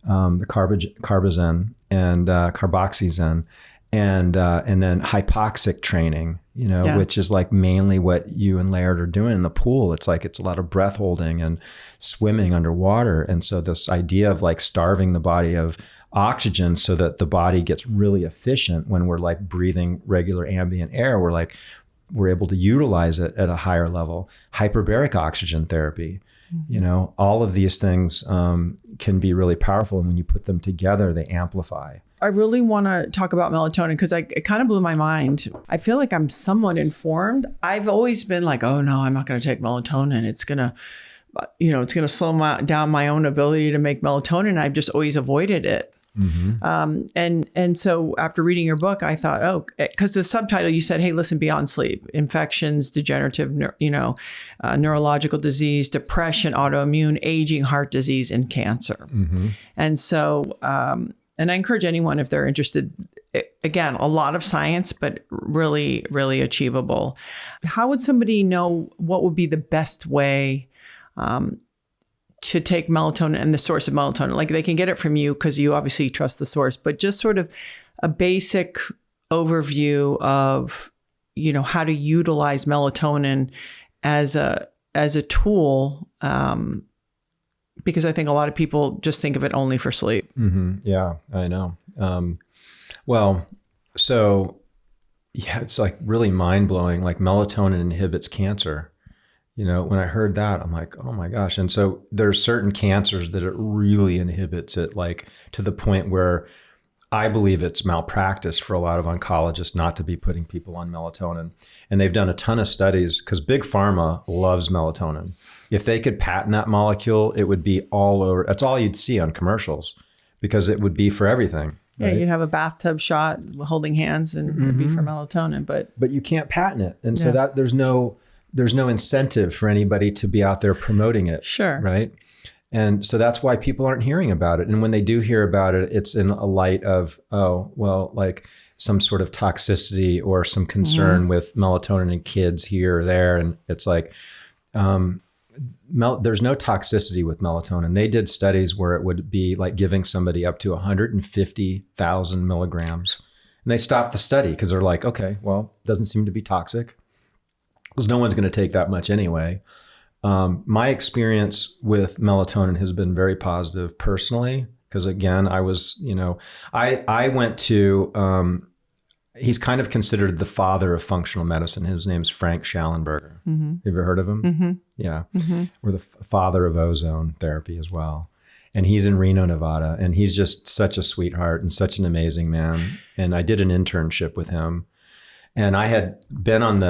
The Carbozen and Carboxyzen, and then hypoxic training, which is mainly what you and Laird are doing in the pool. It's a lot of breath holding and swimming underwater. And so this idea of starving the body of oxygen so that the body gets really efficient when we're breathing regular ambient air, we're able to utilize it at a higher level. Hyperbaric oxygen therapy, all of these things can be really powerful. And when you put them together, they amplify. I really want to talk about melatonin because it kind of blew my mind. I feel like I'm somewhat informed. I've always been oh no, I'm not going to take melatonin. It's going to, it's going to slow down my own ability to make melatonin. I've just always avoided it. Mm-hmm. And so after reading your book, I thought, because the subtitle you said, hey, listen, beyond sleep, infections, degenerative, neurological disease, depression, autoimmune, aging, heart disease, and cancer. Mm-hmm. And so, and I encourage anyone, if they're interested, again, a lot of science, but really, really achievable. How would somebody know what would be the best way to take melatonin and the source of melatonin? They can get it from you because you obviously trust the source, but just sort of a basic overview of, how to utilize melatonin as a tool. Because I think a lot of people just think of it only for sleep. Mm-hmm. Yeah, I know. It's really mind blowing. Melatonin inhibits cancer. When I heard that, I'm oh my gosh. And so there's certain cancers that it really inhibits it, to the point where I believe it's malpractice for a lot of oncologists not to be putting people on melatonin. And they've done a ton of studies because big pharma loves melatonin. If they could patent that molecule, it would be all over. That's all you'd see on commercials because it would be for everything. Yeah, right? You'd have a bathtub shot holding hands and it'd be for melatonin, but you can't patent it. And so that there's no incentive for anybody to be out there promoting it. Sure. Right. And so that's why people aren't hearing about it. And when they do hear about it, it's in a light of, some sort of toxicity or some concern with melatonin in kids here or there. And it's there's no toxicity with melatonin. They did studies where it would be like giving somebody up to 150,000 milligrams. And they stopped the study because they're like, okay, well, it doesn't seem to be toxic because no one's going to take that much anyway. My experience with melatonin has been very positive personally, because again, I was, I went to, he's kind of considered the father of functional medicine. His name's Frank Schallenberger. Mm-hmm. You ever heard of him? Mm-hmm. Yeah. Mm-hmm. We're the father of ozone therapy as well. And he's in Reno, Nevada. And he's just such a sweetheart and such an amazing man. And I did an internship with him. And I had been on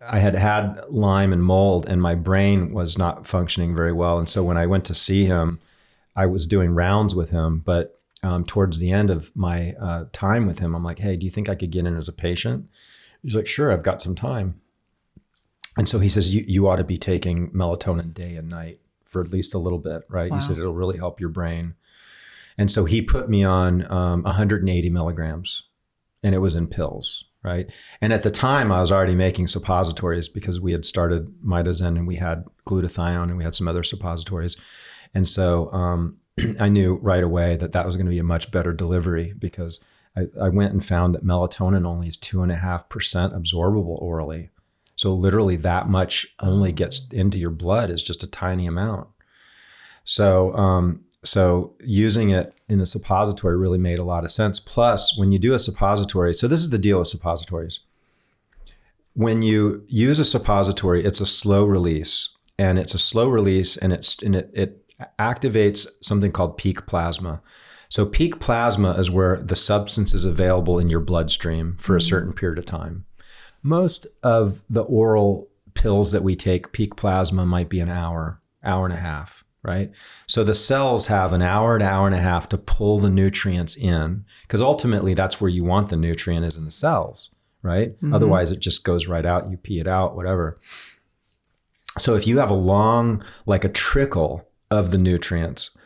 I had Lyme and mold, and my brain was not functioning very well. And so when I went to see him, I was doing rounds with him. But towards the end of my time with him, I'm like, hey, do you think I could get in as a patient? He's like, sure, I've got some time. And so he says, you ought to be taking melatonin day and night for at least a little bit, right? Wow. He said, it'll really help your brain. And so he put me on 180 milligrams, and it was in pills, right? And at the time, I was already making suppositories because we had started Mitozen, and we had glutathione, and we had some other suppositories. And so I knew right away that was going to be a much better delivery, because I went and found that melatonin only is 2.5% absorbable orally. So literally that much only gets into your blood is just a tiny amount. So using it in a suppository really made a lot of sense. Plus, when you do a suppository, so this is the deal with suppositories. When you use a suppository, it's a slow release, and it activates something called peak plasma. So peak plasma is where the substance is available in your bloodstream for a certain period of time. Most of the oral pills that we take, peak plasma might be an hour and a half, right? So the cells have an hour and a half to pull the nutrients in, because ultimately that's where you want the nutrient, is in the cells, right? Mm-hmm. Otherwise it just goes right out, you pee it out, whatever. So if you have like a trickle of the nutrients,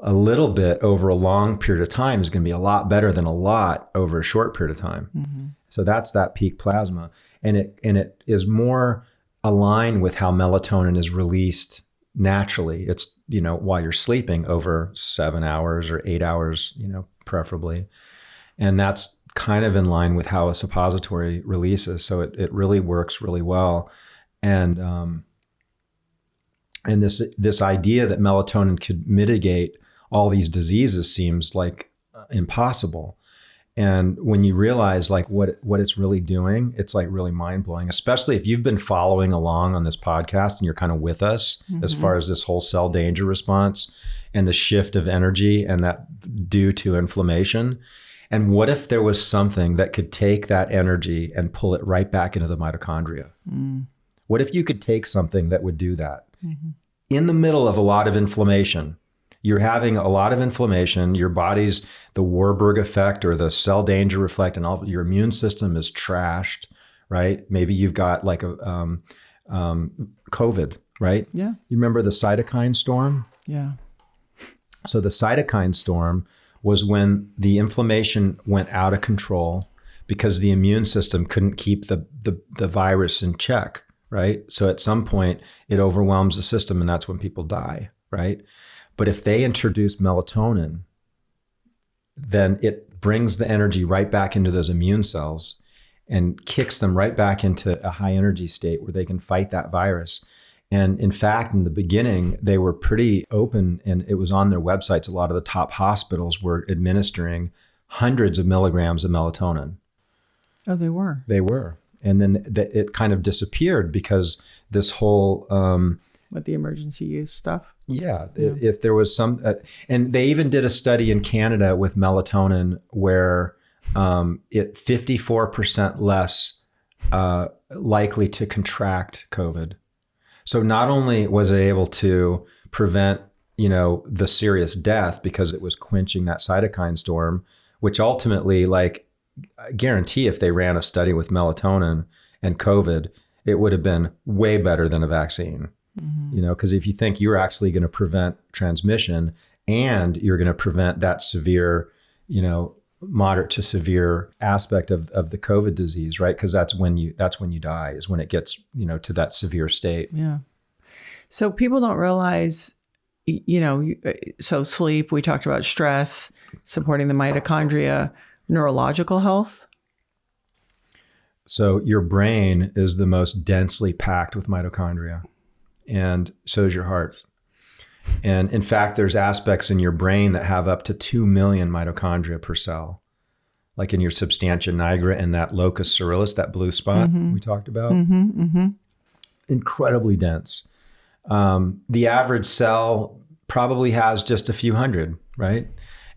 a little bit over a long period of time is going to be a lot better than a lot over a short period of time. Mm-hmm. So that's that peak plasma. And it is more aligned with how melatonin is released naturally. It's, while you're sleeping over 7 hours or 8 hours, preferably. And that's kind of in line with how a suppository releases. So it really works really well. And this idea that melatonin could mitigate all these diseases seems like impossible. And when you realize like what it's really doing, it's like really mind blowing, especially if you've been following along on this podcast and you're kind of with us as far as this whole cell danger response and the shift of energy and that due to inflammation. And what if there was something that could take that energy and pull it right back into the mitochondria? Mm. What if you could take something that would do that in the middle of a lot of inflammation? You're having a lot of inflammation, your body's, the Warburg effect or the cell danger effect, and all your immune system is trashed, right? Maybe you've got like a COVID, right? Yeah. You remember the cytokine storm? Yeah. So the cytokine storm was when the inflammation went out of control because the immune system couldn't keep the virus in check, right? So at some point it overwhelms the system, and that's when people die, right? But if they introduce melatonin, then it brings the energy right back into those immune cells and kicks them right back into a high energy state where they can fight that virus. And in fact, in the beginning, they were pretty open, and it was on their websites. A lot of the top hospitals were administering hundreds of milligrams of melatonin. Oh, they were? They were. And then it kind of disappeared because this whole... with the emergency use stuff. Yeah. If there was some, and they even did a study in Canada with melatonin where it 54% less likely to contract COVID. So not only was it able to prevent, the serious death because it was quenching that cytokine storm, which ultimately, like, I guarantee if they ran a study with melatonin and COVID, it would have been way better than a vaccine. Mm-hmm. Because if you think you're actually going to prevent transmission and you're going to prevent that severe, moderate to severe aspect of the COVID disease, right? Because that's when you die, is when it gets, to that severe state. Yeah. So people don't realize, so sleep, we talked about stress, supporting the mitochondria, neurological health. So your brain is the most densely packed with mitochondria, and so is your heart. And in fact, there's aspects in your brain that have up to 2 million mitochondria per cell, like in your substantia nigra and that locus coeruleus, that blue spot we talked about. Incredibly dense. The average cell probably has just a few hundred, right?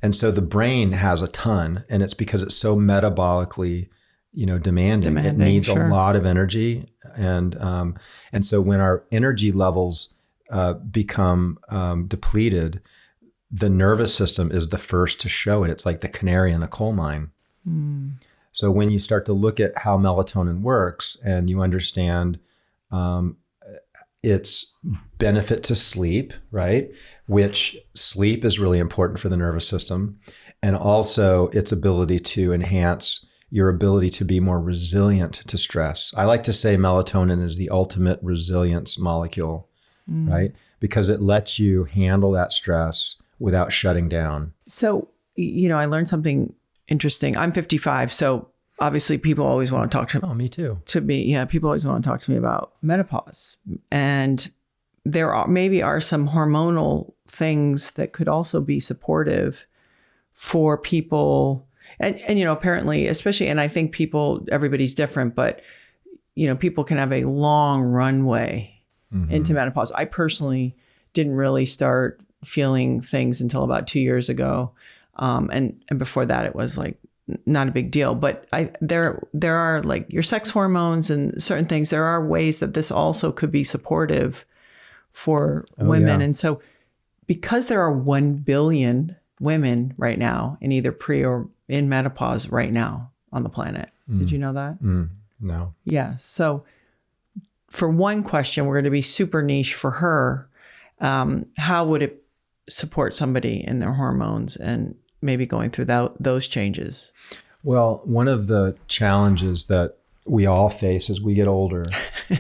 And so the brain has a ton, and it's because it's so metabolically, demanding. It needs a lot of energy. And so when our energy levels become depleted, the nervous system is the first to show it. It's like the canary in the coal mine. So when you start to look at how melatonin works and you understand its benefit to sleep, right? Which sleep is really important for the nervous system, and also its ability to enhance your ability to be more resilient to stress. I like to say melatonin is the ultimate resilience molecule, right? Because it lets you handle that stress without shutting down. So, I learned something interesting. I'm 55, so obviously people always want to talk to me. Oh, me too. To me, yeah, people always want to talk to me about menopause. And there are some hormonal things that could also be supportive for people. And apparently, especially, and I think everybody's different, but, people can have a long runway into menopause. I personally didn't really start feeling things until about 2 years ago. And before that, it was like not a big deal. But there are like your sex hormones and certain things. There are ways that this also could be supportive for women. Yeah. And so because there are 1 billion women right now in either pre or in menopause right now on the planet. Did you know that? No. Yeah. So for one question, we're going to be super niche for her. How would it support somebody in their hormones and maybe going through those changes? Well, one of the challenges that we all face as we get older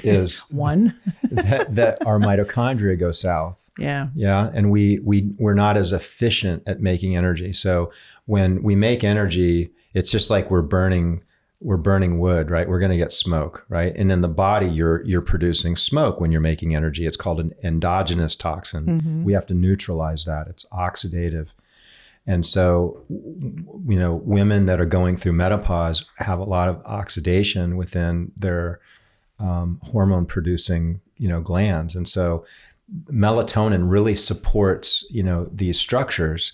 is that our mitochondria go south. Yeah. Yeah. And we're not as efficient at making energy. So when we make energy, it's just like we're burning wood, right? We're going to get smoke, right? And in the body, you're producing smoke when you're making energy. It's called an endogenous toxin. We have to neutralize that. It's oxidative. And so, women that are going through menopause have a lot of oxidation within their hormone producing, glands. And so melatonin really supports, these structures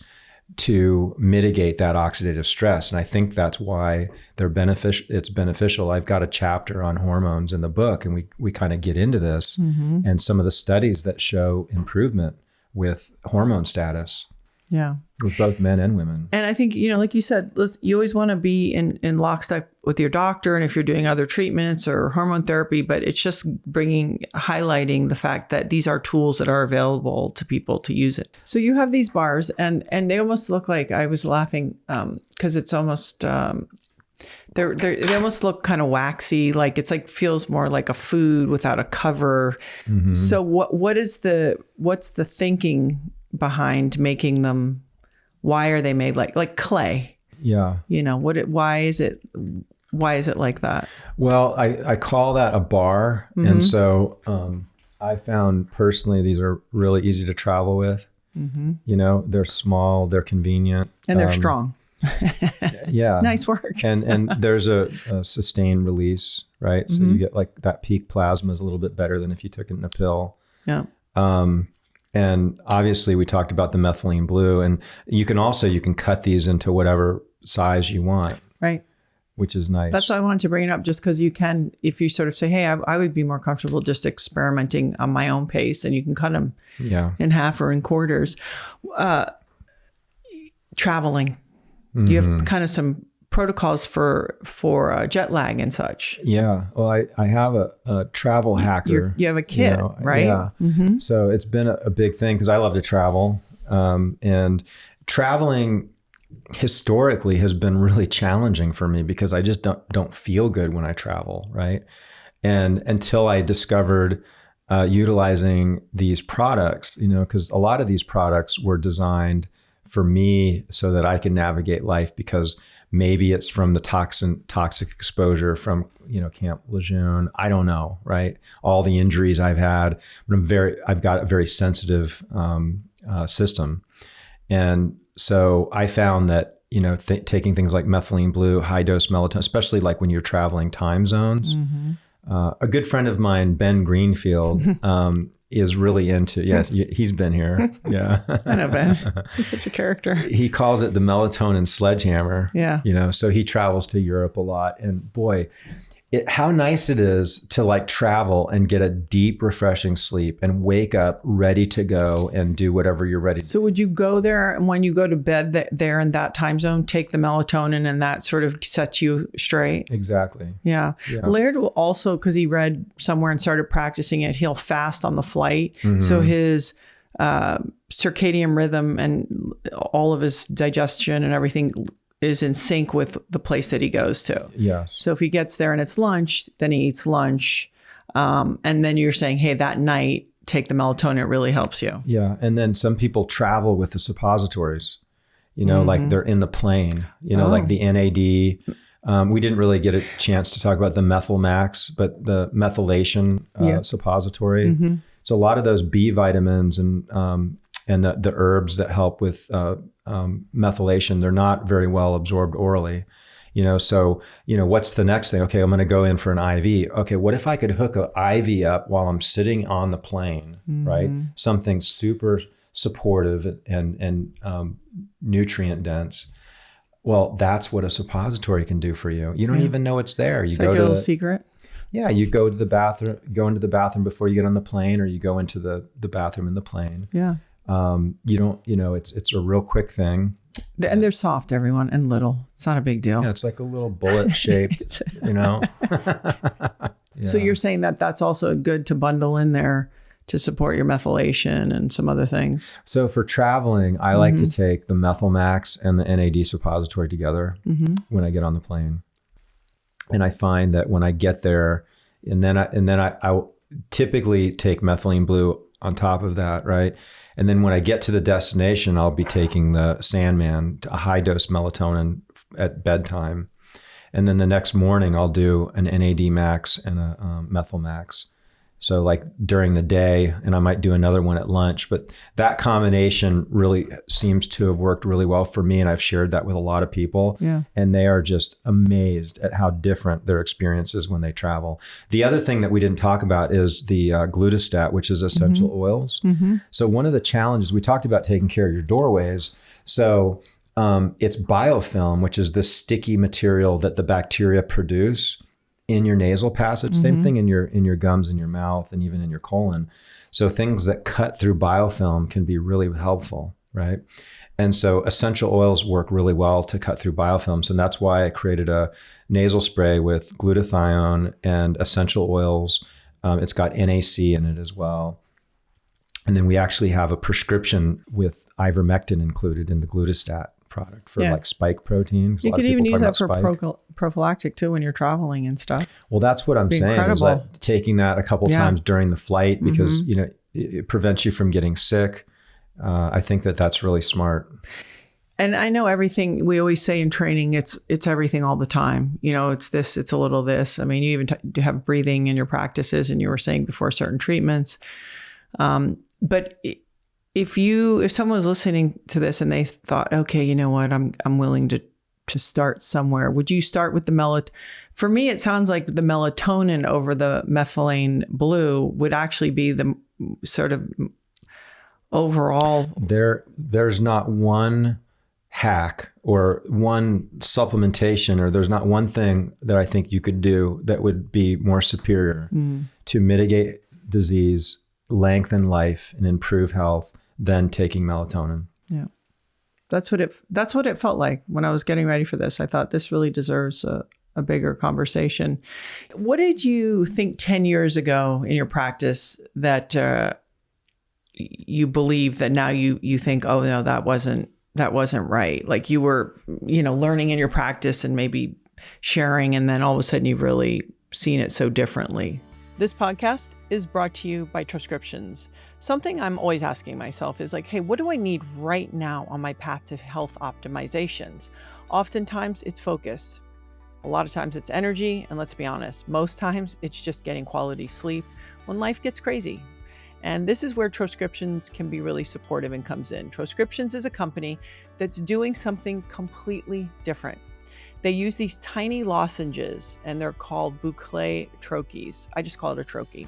to mitigate that oxidative stress. And I think that's why it's beneficial. I've got a chapter on hormones in the book, and we kind of get into this and some of the studies that show improvement with hormone status. Yeah. With both men and women. And I think, like you said, you always want to be in lockstep with your doctor, and if you're doing other treatments or hormone therapy, but it's just highlighting the fact that these are tools that are available to people to use it. So you have these bars, and they almost look like, I was laughing because it's almost, they almost look kind of waxy, like it's like feels more like a food without a cover. So what's the thinking behind making them? Why are they made like clay? Yeah. Why is it like that? Well, I call that a bar. And so I found personally, these are really easy to travel with. They're small, they're convenient. And they're strong. Yeah. Nice work. and there's a sustained release, right? So you get like that peak plasma is a little bit better than if you took it in a pill. Yeah. And obviously we talked about the methylene blue, and you can cut these into whatever size you want. Right. Which is nice. That's why I wanted to bring it up, just because you can, if you sort of say, hey, I would be more comfortable just experimenting on my own pace, and you can cut them in half or in quarters. Traveling. You have kind of some protocols for jet lag and such. Yeah. Well, I have a travel hacker. You have a kit, right? Yeah. So it's been a big thing because I love to travel. And traveling historically has been really challenging for me because I just don't feel good when I travel, right? And until I discovered utilizing these products, because a lot of these products were designed for me so that I can navigate life, because maybe it's from the toxic exposure from, Camp Lejeune. I don't know, right? All the injuries I've had, but I've got a very sensitive system. And so I found that, taking things like Methylene Blue, high dose melatonin, especially like when you're traveling time zones. Mm-hmm. A good friend of mine, Ben Greenfield, is really into, yes, he's been here. Yeah. I know Ben. He's such a character. He calls it the melatonin sledgehammer. Yeah. So he travels to Europe a lot. And boy, how nice it is to like travel and get a deep, refreshing sleep and wake up ready to go and do whatever you're ready to do. So would you go there, and when you go to bed there in that time zone, take the melatonin, and that sort of sets you straight? Exactly. Yeah. Laird will also, because he read somewhere and started practicing it, he'll fast on the flight. Mm-hmm. So his circadian rhythm and all of his digestion and everything is in sync with the place that he goes to. Yes. So if he gets there and it's lunch, then he eats lunch. And then you're saying, hey, that night, take the melatonin. It really helps you. Yeah. And then some people travel with the suppositories, like they're in the plane, like the NAD. We didn't really get a chance to talk about the Methyl Max, but the methylation suppository. Mm-hmm. So a lot of those B vitamins and the herbs that help with methylation, they're not very well absorbed orally, so, what's the next thing? Okay, I'm going to go in for an IV. Okay, what if I could hook an IV up while I'm sitting on the plane, right? Something super supportive and nutrient dense. Well, that's what a suppository can do for you. You don't even know it's there. You go to a little secret. Yeah, you go to the bathroom, into the bathroom before you get on the plane, or you go into the bathroom in the plane. Yeah. You don't, it's a real quick thing. And they're soft, everyone, and little. It's not a big deal. Yeah, it's like a little bullet shaped, Yeah. So you're saying that that's also good to bundle in there to support your methylation and some other things. So for traveling, I like to take the Methyl Max and the NAD suppository together when I get on the plane. And I find that when I get there, and then I typically take Methylene Blue on top of that, right? And then when I get to the destination, I'll be taking the Sandman, a high dose melatonin at bedtime. And then the next morning, I'll do an NAD Max and a Methyl Max. So like during the day, and I might do another one at lunch, but that combination really seems to have worked really well for me. And I've shared that with a lot of people, and they are just amazed at how different their experience is when they travel. The other thing that we didn't talk about is the glutastat, which is essential oils. So one of the challenges, we talked about taking care of your doorways. So it's biofilm, which is this sticky material that the bacteria produce in your nasal passage, same thing in your gums, in your mouth, and even in your colon. So things that cut through biofilm can be really helpful, right? And so essential oils work really well to cut through biofilms. And that's why I created a nasal spray with glutathione and essential oils. It's got NAC in it as well. And then we actually have a prescription with ivermectin included in the glutastat product for like spike protein. You could even use that for prophylactic too when you're traveling and stuff. Well, that's what I'm saying. Is that taking that a couple times during the flight, because it prevents you from getting sick. I think that's really smart. And I know everything we always say in training, it's everything all the time. It's this, it's a little this. I mean, you even have breathing in your practices, and you were saying before certain treatments. But if someone was listening to this and they thought, okay, you know what, I'm willing to start somewhere, would you start with the melatonin? For me, it sounds like the melatonin over the Methylene Blue would actually be the sort of overall. There's not one hack or one supplementation, or there's not one thing that I think you could do that would be more superior to mitigate disease, lengthen life, and improve health than taking melatonin. Yeah. That's what it felt like when I was getting ready for this. I thought this really deserves a bigger conversation. What did you think 10 years ago in your practice that you believe that now you think, oh no, that wasn't that wasn't right? Like you were, learning in your practice and maybe sharing, and then all of a sudden you've really seen it so differently. This podcast is brought to you by Transcriptions. Something I'm always asking myself is like, hey, what do I need right now on my path to health optimizations? Oftentimes it's focus. A lot of times it's energy. And let's be honest, most times it's just getting quality sleep when life gets crazy. And this is where Transcriptions can be really supportive and comes in. Transcriptions is a company that's doing something completely different. They use these tiny lozenges, and they're called boucle troches. I just call it a troche,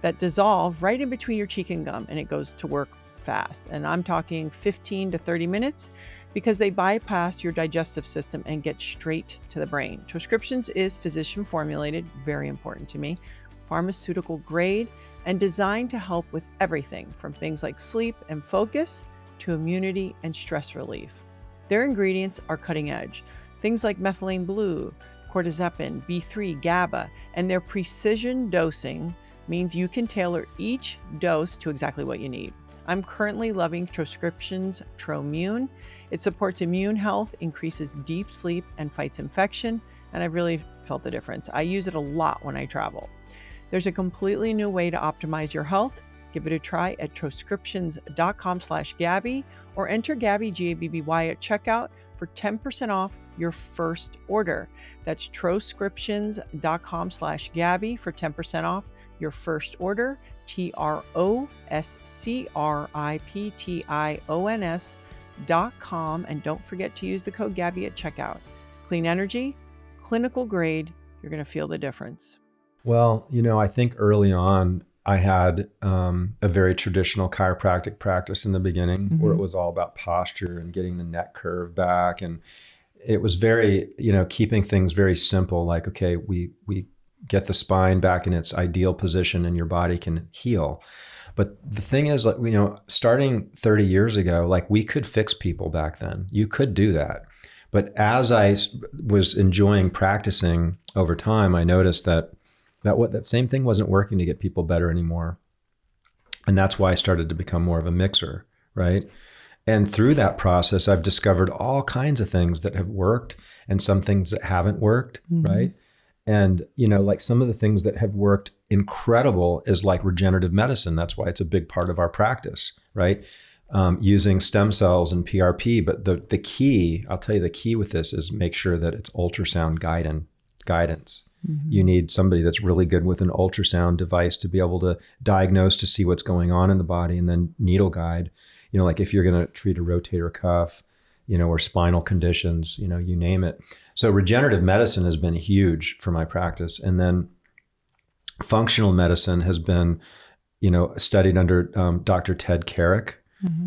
that dissolve right in between your cheek and gum, and it goes to work fast. And I'm talking 15 to 30 minutes because they bypass your digestive system and get straight to the brain. Transcriptions is physician formulated, very important to me, pharmaceutical grade, and designed to help with everything from things like sleep and focus to immunity and stress relief. Their ingredients are cutting edge. Things like Methylene Blue, cordyceps, B3, GABA, and their precision dosing means you can tailor each dose to exactly what you need. I'm currently loving Transcriptions Tromune. It supports immune health, increases deep sleep, and fights infection, and I've really felt the difference. I use it a lot when I travel. There's a completely new way to optimize your health. Give it a try at transcriptions.com/Gabby or enter Gabby, Gabby at checkout for 10% off your first order. That's transcriptions.com/Gabby for 10% off your first order. TROSCRIPTIONS.com. And don't forget to use the code Gabby at checkout. Clean energy, clinical grade. You're going to feel the difference. Well, I think early on, I had a very traditional chiropractic practice in the beginning where it was all about posture and getting the neck curve back. And it was very, keeping things very simple. Like, okay, we get the spine back in its ideal position and your body can heal. But the thing is, like, starting 30 years ago, like we could fix people back then. You could do that. But as I was enjoying practicing over time, I noticed that same thing wasn't working to get people better anymore. And that's why I started to become more of a mixer, right? And through that process, I've discovered all kinds of things that have worked and some things that haven't worked, right? And, like some of the things that have worked incredible is like regenerative medicine. That's why it's a big part of our practice, right? Using stem cells and PRP. But the key, I'll tell you the key with this is make sure that it's ultrasound guidance. You need somebody that's really good with an ultrasound device to be able to diagnose, to see what's going on in the body, and then needle guide, like if you're going to treat a rotator cuff, or spinal conditions, you name it. So regenerative medicine has been huge for my practice. And then functional medicine has been, studied under Dr. Ted Carrick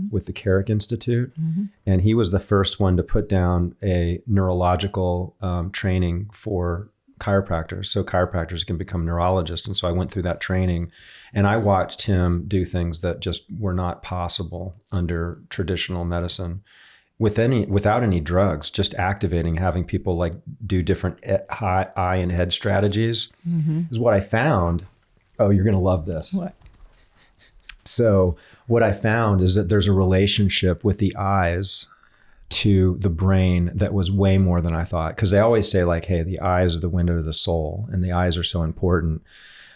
with the Carrick Institute. And he was the first one to put down a neurological training for chiropractors, so chiropractors can become neurologists. And so I went through that training and I watched him do things that just were not possible under traditional medicine without any drugs, just activating, having people like do different eye and head strategies is what I found. Oh, you're going to love this. What? So what I found is that there's a relationship with the eyes to the brain that was way more than I thought. Because they always say like, hey, the eyes are the window to the soul and the eyes are so important,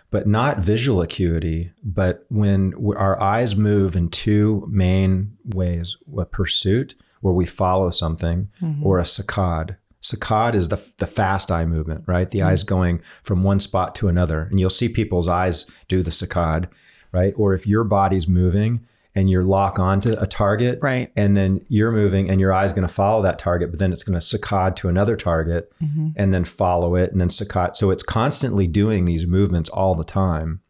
but not visual acuity. But when our eyes move in two main ways, a pursuit where we follow something or a saccade. Saccade is the fast eye movement, right? The eyes going from one spot to another. And you'll see people's eyes do the saccade, right? Or if your body's moving and you're lock onto a target, right, and then you're moving and your eye's going to follow that target, but then it's going to saccade to another target and then follow it and then saccade. So it's constantly doing these movements all the time.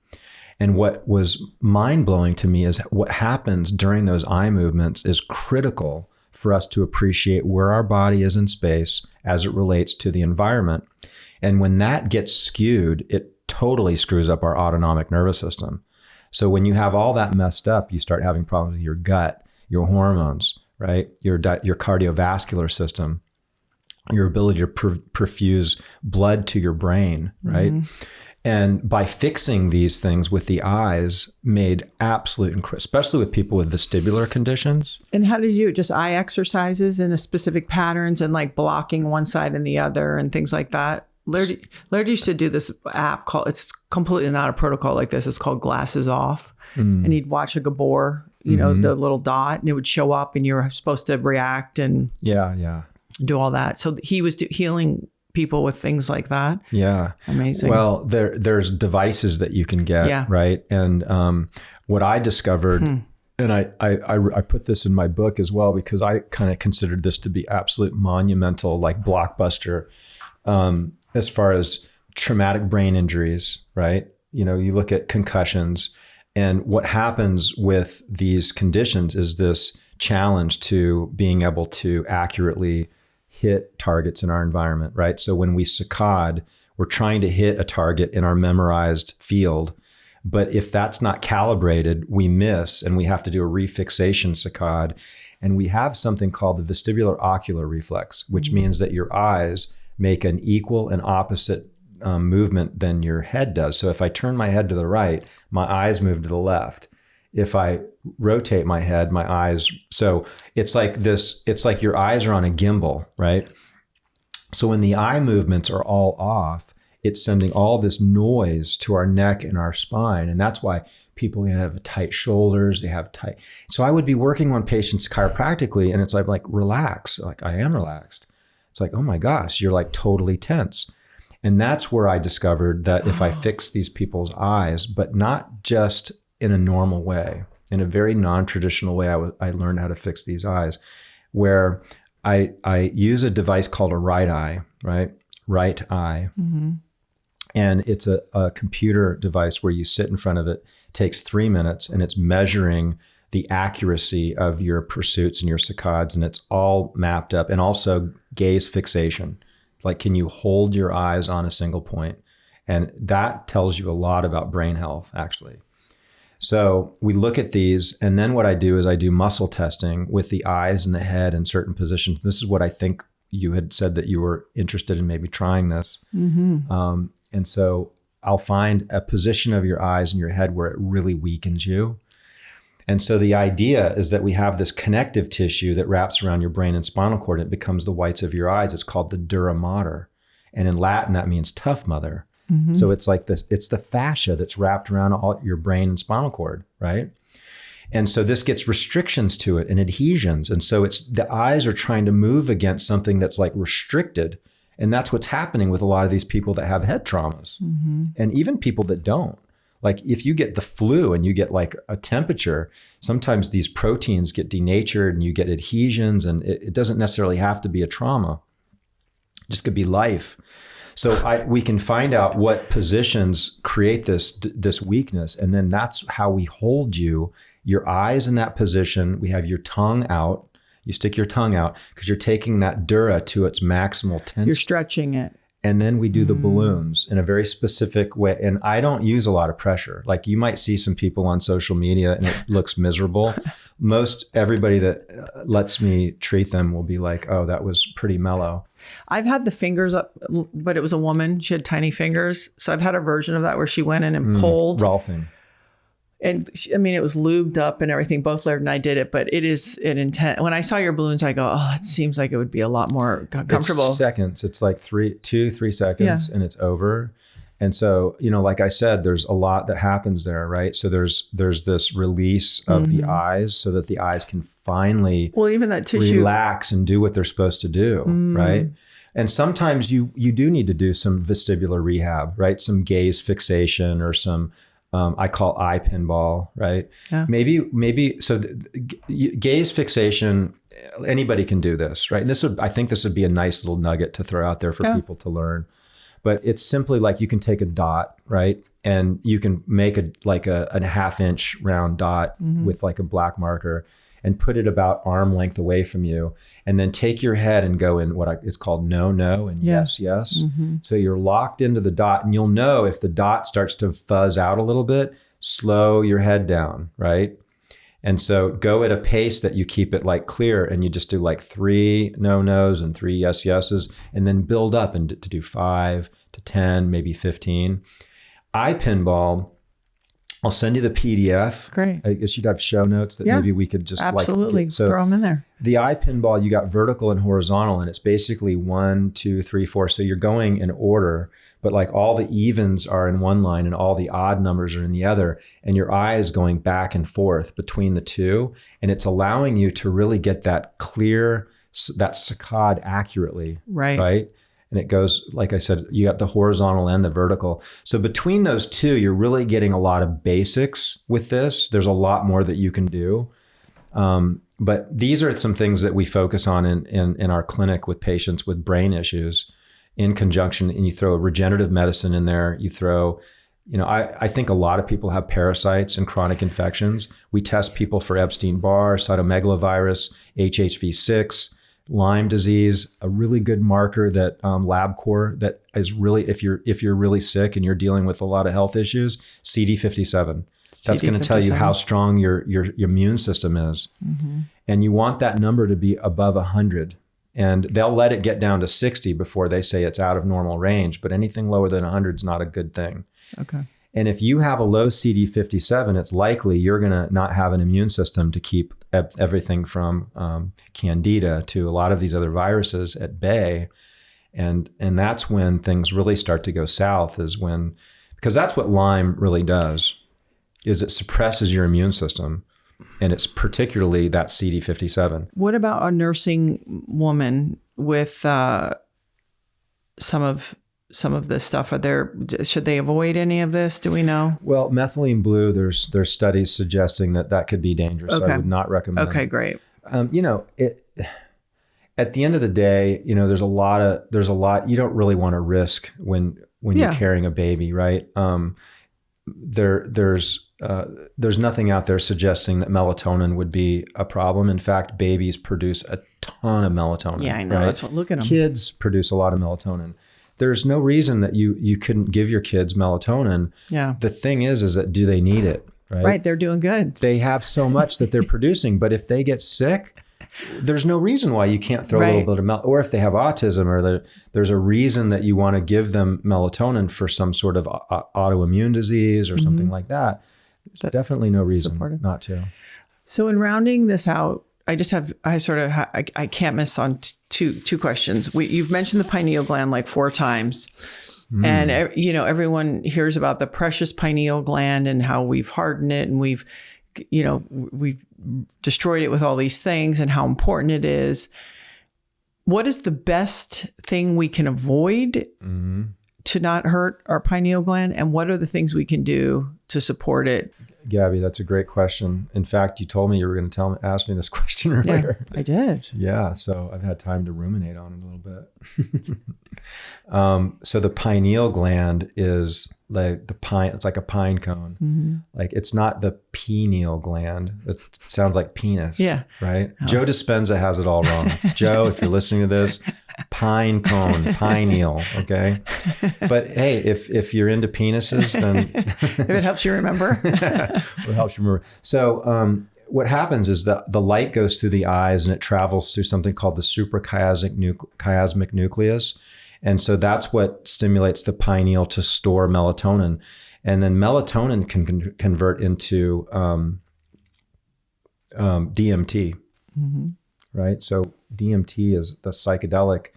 And what was mind-blowing to me is what happens during those eye movements is critical for us to appreciate where our body is in space as it relates to the environment. And when that gets skewed, it totally screws up our autonomic nervous system. So when you have all that messed up, you start having problems with your gut, your hormones, right? Your cardiovascular system, your ability to perfuse blood to your brain, right? And by fixing these things with the eyes made absolute, especially with people with vestibular conditions. And how did you just eye exercises in a specific patterns and like blocking one side and the other and things like that? Laird used to do this app called, it's completely not a protocol like this. It's called Glasses Off. And he'd watch a Gabor, you know, the little dot, and it would show up and you were supposed to react and do all that. So he was healing people with things like that. Yeah. Amazing. Well, there's devices that you can get, right? And what I discovered, and I put this in my book as well, because I kind of considered this to be absolute monumental, like blockbuster, as far as traumatic brain injuries, right? You know, you look at concussions, and what happens with these conditions is this challenge to being able to accurately hit targets in our environment, right? So when we saccade, we're trying to hit a target in our memorized field. But if that's not calibrated, we miss, and we have to do a refixation saccade. And we have something called the vestibular ocular reflex, which means that your eyes make an equal and opposite movement than your head does. So if I turn my head to the right, my eyes move to the left. If I rotate my head, my eyes, so it's like this, it's like your eyes are on a gimbal, right? So when the eye movements are all off, it's sending all this noise to our neck and our spine. And that's why people have tight shoulders, they have tight. So I would be working on patients chiropractically, and it's like, relax. Like, I am relaxed. It's like, oh my gosh, you're like totally tense. And that's where I discovered that if I fix these people's eyes, but not just in a normal way, in a very non-traditional way, I learned how to fix these eyes, where I use a device called a right eye, right? Right eye. And it's a computer device where you sit in front of it, takes 3 minutes, and it's measuring the accuracy of your pursuits and your saccades, and it's all mapped up. And also gaze fixation. Like, can you hold your eyes on a single point? And that tells you a lot about brain health, actually. So we look at these, and then what I do is I do muscle testing with the eyes and the head in certain positions. This is what I think you had said that you were interested in maybe trying this. And so I'll find a position of your eyes and your head where it really weakens you. And so the idea is that we have this connective tissue that wraps around your brain and spinal cord, and it becomes the whites of your eyes. It's called the dura mater. And in Latin, that means tough mother. So it's like this, it's the fascia that's wrapped around all your brain and spinal cord, right? And so this gets restrictions to it and adhesions. And so it's the eyes are trying to move against something that's like restricted. And that's what's happening with a lot of these people that have head traumas, and even people that don't. Like, if you get the flu and you get like a temperature, sometimes these proteins get denatured and you get adhesions, and it doesn't necessarily have to be a trauma. It just could be life. So we can find out what positions create this weakness, and then that's how we hold you. Your eyes in that position. We have your tongue out. You stick your tongue out because you're taking that dura to its maximal tension. You're stretching it. And then we do the balloons in a very specific way. And I don't use a lot of pressure. Like, you might see some people on social media and it looks miserable. Most everybody that lets me treat them will be like, oh, that was pretty mellow. I've had the fingers up, but it was a woman. She had tiny fingers. So I've had a version of that where she went in and pulled. Rolfing. And I mean, it was lubed up and everything. Both Laird and I did it, but it is an intense. When I saw your balloons, I go, oh, it seems like it would be a lot more comfortable. It's seconds. It's like 3 seconds and it's over. And so, you know, like I said, there's a lot that happens there, right? So there's this release of the eyes so that the eyes can finally even that tissue relax and do what they're supposed to do, right? And sometimes you do need to do some vestibular rehab, right? Some gaze fixation or some, I call eye pinball, right? Yeah. Maybe so gaze fixation, anybody can do this, right? And I think this would be a nice little nugget to throw out there for people to learn. But it's simply like, you can take a dot, right? And you can make a 1/2 inch round dot with like a black marker and put it about arm length away from you. And then take your head and go in it's called no and yes. So you're locked into the dot, and you'll know if the dot starts to fuzz out a little bit, slow your head down, right? And so go at a pace that you keep it like clear, and you just do like 3 no-nos and 3 yes-yeses, and then build up and to do 5 to 10, maybe 15. iPinball, I'll send you the PDF. Great. I guess you'd have show notes that maybe we could just absolutely throw them in there. The iPinball, you got vertical and horizontal, and it's basically 1, 2, 3, 4. So you're going in order, but like all the evens are in one line and all the odd numbers are in the other. And your eye is going back and forth between the two. And it's allowing you to really get that clear, that saccade accurately. Right. And it goes, like I said, you got the horizontal and the vertical. So between those two, you're really getting a lot of basics with this. There's a lot more that you can do. But these are some things that we focus on in our clinic with patients with brain issues in conjunction. And you throw a regenerative medicine in there. You throw, I think a lot of people have parasites and chronic infections. We test people for Epstein-Barr, cytomegalovirus, HHV6, Lyme disease, a really good marker that LabCorp that is really, if you're really sick and you're dealing with a lot of health issues, CD57. That's going to tell you how strong your immune system is. Mm-hmm. And you want that number to be above 100. And they'll let it get down to 60 before they say it's out of normal range. But anything lower than 100 is not a good thing. Okay. And if you have a low CD57, it's likely you're going to not have an immune system to keep everything from candida to a lot of these other viruses at bay. And that's when things really start to go south, because that's what Lyme really does, is it suppresses your immune system. And it's particularly that CD57. What about a nursing woman with some of this stuff? Should they avoid any of this? Do we know? Well, methylene blue, there's studies suggesting that could be dangerous. Okay. I would not recommend. Okay, great. At the end of the day, there's a lot you don't really want to risk when you're carrying a baby, right? There's nothing out there suggesting that melatonin would be a problem. In fact, babies produce a ton of melatonin. Yeah, I know. Right? Look at them. Kids produce a lot of melatonin. There's no reason that you couldn't give your kids melatonin. Yeah. The thing is that do they need it? Right. They're doing good. They have so much that they're producing, but if they get sick, there's no reason why you can't throw a little bit of or if they have autism, or there's a reason that you want to give them melatonin for some sort of autoimmune disease or something like that. Definitely no reason not to. So in rounding this out, I can't miss on two questions. You've mentioned the pineal gland like 4 times. And, everyone hears about the precious pineal gland and how we've hardened it and we've destroyed it with all these things and how important it is. What is the best thing we can avoid to not hurt our pineal gland? And what are the things we can do to support it? Gabby, that's a great question. In fact, you told me you were going to ask me this question earlier. Yeah, I did. Yeah, so I've had time to ruminate on it a little bit. So the pineal gland is like it's like a pine cone. Mm-hmm. Like it's not the pineal gland. It sounds like penis. Yeah. Right? Oh. Joe Dispenza has it all wrong. Joe, if you're listening to this, pine cone, pineal, okay? But hey, if you're into penises, then if it helps you remember. It helps you remember. So what happens is that the light goes through the eyes and it travels through something called the suprachiasmic nucleus. And so that's what stimulates the pineal to store melatonin. And then melatonin can convert into DMT, right? So DMT is the psychedelic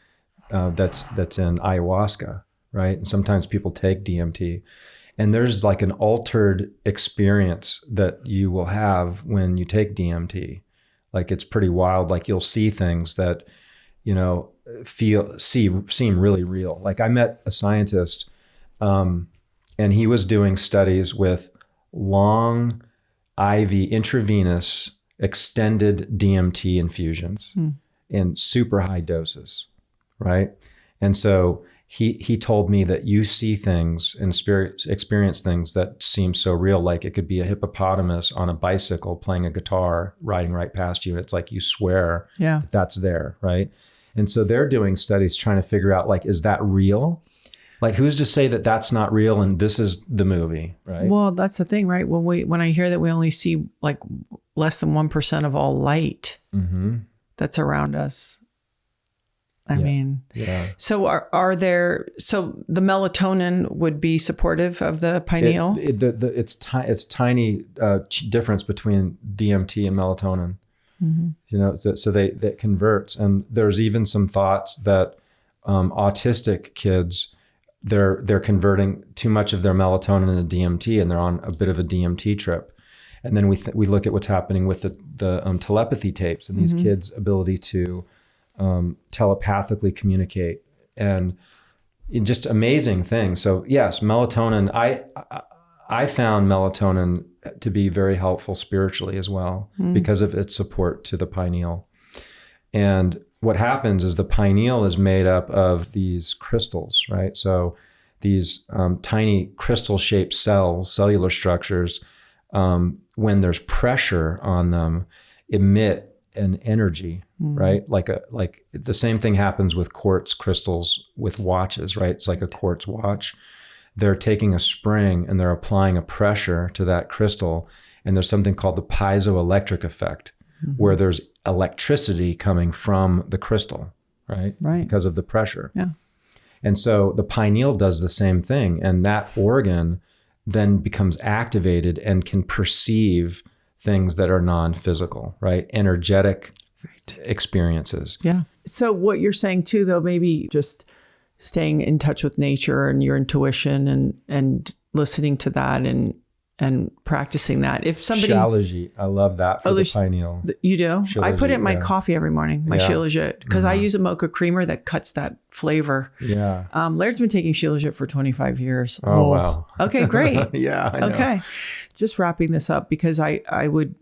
that's in ayahuasca, right? And sometimes people take DMT. And there's like an altered experience that you will have when you take DMT. Like it's pretty wild. Like you'll see things that, seem really real. Like I met a scientist and he was doing studies with long IV intravenous extended DMT infusions in super high doses, right? And so he told me that you see things and experience things that seem so real, like it could be a hippopotamus on a bicycle playing a guitar riding right past you. And it's like you swear that that's there, right? And so they're doing studies trying to figure out, like, is that real? Like, who's to say that that's not real and this is the movie, right? Well, that's the thing, right? When I hear that we only see like less than 1% of all light that's around us. I mean, so so the melatonin would be supportive of the pineal? It's tiny difference between DMT and melatonin. So that converts. And there's even some thoughts that autistic kids, they're converting too much of their melatonin into DMT, and they're on a bit of a DMT trip. And then we look at what's happening with the telepathy tapes and these kids' ability to telepathically communicate, and just amazing things. So yes, melatonin. I found melatonin to be very helpful spiritually as well because of its support to the pineal. And what happens is the pineal is made up of these crystals, right? So these tiny crystal-shaped cells, cellular structures, when there's pressure on them, emit an energy, right? Like the same thing happens with quartz crystals with watches, right? It's like a quartz watch. They're taking a spring and they're applying a pressure to that crystal. And there's something called the piezoelectric effect, where there's electricity coming from the crystal, right? Because of the pressure. Yeah. And so the pineal does the same thing. And that organ then becomes activated and can perceive things that are non-physical, right? Energetic experiences. Yeah. So what you're saying too, though, maybe just staying in touch with nature and your intuition and listening to that and practicing that. If somebody Shilajit, I love that for the pineal. You do? Shilajit, I put it in my coffee every morning, my Shilajit, because I use a mocha creamer that cuts that flavor. Yeah. Laird's been taking Shilajit for 25 years. Oh, wow. Okay, great. Yeah, I know. Okay. Just wrapping this up, because I would,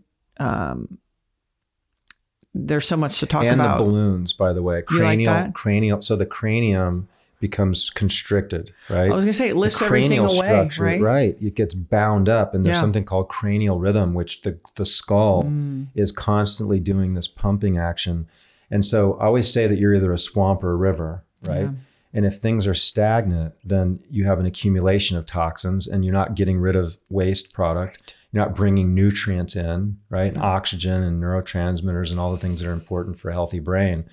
there's so much to talk about. And the balloons, by the way. You like that? Cranial. So the cranium becomes constricted, right? I was going to say it lifts everything away, structure, right? Right. It gets bound up, and there's something called cranial rhythm, which the skull is constantly doing this pumping action. And so I always say that you're either a swamp or a river, right? Yeah. And if things are stagnant, then you have an accumulation of toxins and you're not getting rid of waste product. You're not bringing nutrients in, right? Yeah. Oxygen and neurotransmitters and all the things that are important for a healthy brain.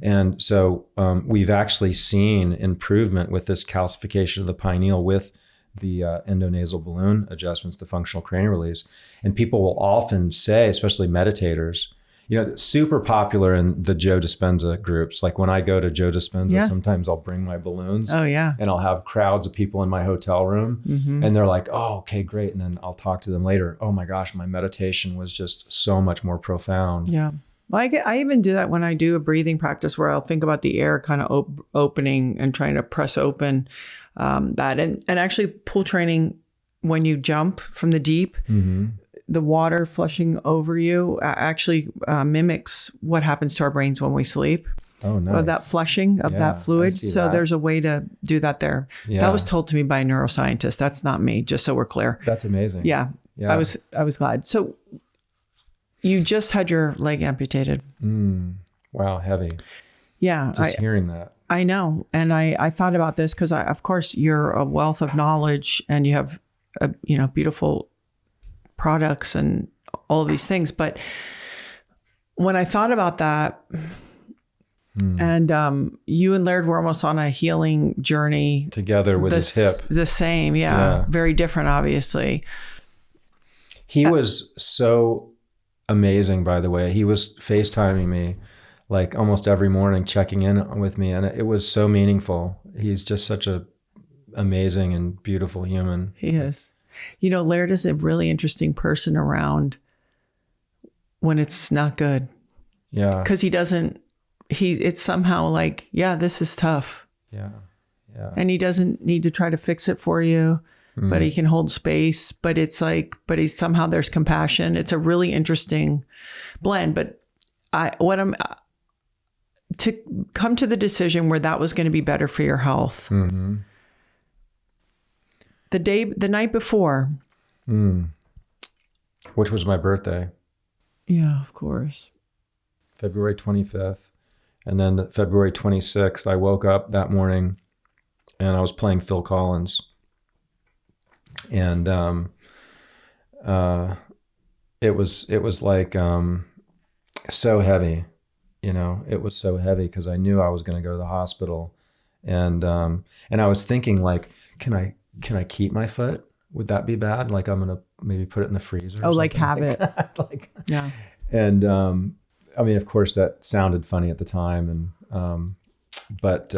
And so we've actually seen improvement with this calcification of the pineal with the endonasal balloon adjustments, the functional cranial release. And people will often say, especially meditators, it's super popular in the Joe Dispenza groups. Like when I go to Joe Dispenza, sometimes I'll bring my balloons. Oh, yeah. And I'll have crowds of people in my hotel room. And they're like, oh, okay, great. And then I'll talk to them later. Oh my gosh, my meditation was just so much more profound. Yeah. Well, I even do that when I do a breathing practice where I'll think about the air kind of opening and trying to press open that. And actually pool training, when you jump from the deep, the water flushing over you actually mimics what happens to our brains when we sleep. Oh, nice. Of that flushing of that fluid. So there's a way to do that there. Yeah. That was told to me by a neuroscientist. That's not me, just so we're clear. That's amazing. Yeah. I was glad. So you just had your leg amputated. Wow, heavy. Yeah. Just hearing that. I know. And I thought about this because of course you're a wealth of knowledge and you have beautiful products and all of these things. But when I thought about that, and you and Laird were almost on a healing journey together with his hip. The same. Yeah. Very different, obviously. He was so amazing, by the way. He was FaceTiming me like almost every morning, checking in with me. And it was so meaningful. He's just such a amazing and beautiful human. He is. Laird is a really interesting person around when it's not good. Yeah. Because it's somehow like, this is tough. Yeah. Yeah. And he doesn't need to try to fix it for you, but he can hold space. But it's like, somehow there's compassion. It's a really interesting blend. But to come to the decision where that was going to be better for your health. The night before. Which was my birthday. Yeah, of course. February 25th. And then February 26th, I woke up that morning and I was playing Phil Collins. And it was like so heavy. it was so heavy because I knew I was going to go to the hospital. And I was thinking, like, can I keep my foot? Would that be bad? Like, I'm going to maybe put it in the freezer. Oh, like have it. Like, yeah. And, I mean, of course that sounded funny at the time. But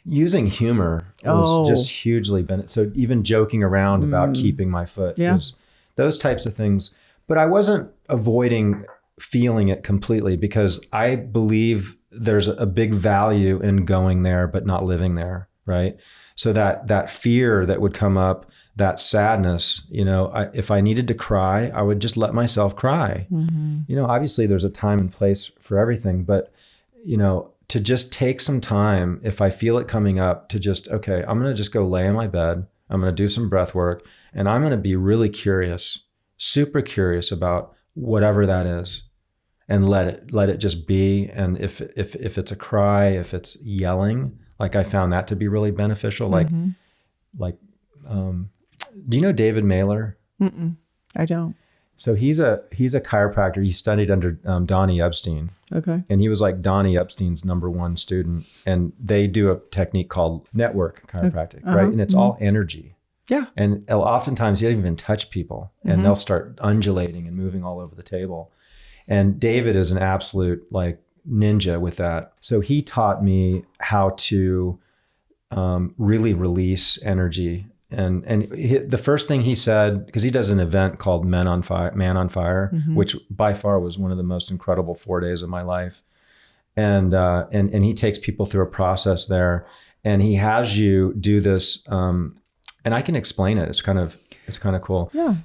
using humor was just hugely so even joking around about keeping my foot was those types of things. But I wasn't avoiding feeling it completely because I believe there's a big value in going there, but not living there. Right. So that fear that would come up, that sadness, if I needed to cry, I would just let myself cry. Obviously there's a time and place for everything, but, to just take some time, if I feel it coming up, to just, okay, I'm going to just go lay in my bed. I'm going to do some breath work, and I'm going to be really curious, super curious about whatever that is, and let it just be. And if it's a cry, if it's yelling, like I found that to be really beneficial. Do you know David Mailer? I don't. So he's a chiropractor. He studied under Donnie Epstein. Okay. And he was like Donnie Epstein's #1 student. And they do a technique called network chiropractic, right? And it's all energy. Yeah. And oftentimes you don't even touch people, and they'll start undulating and moving all over the table. And David is an absolute like ninja with that. So he taught me how to really release energy. And the first thing he said, because he does an event called Man on Fire, which by far was one of the most incredible 4 days of my life. And he takes people through a process there, and he has you do this. And I can explain it. It's kind of cool. Yeah.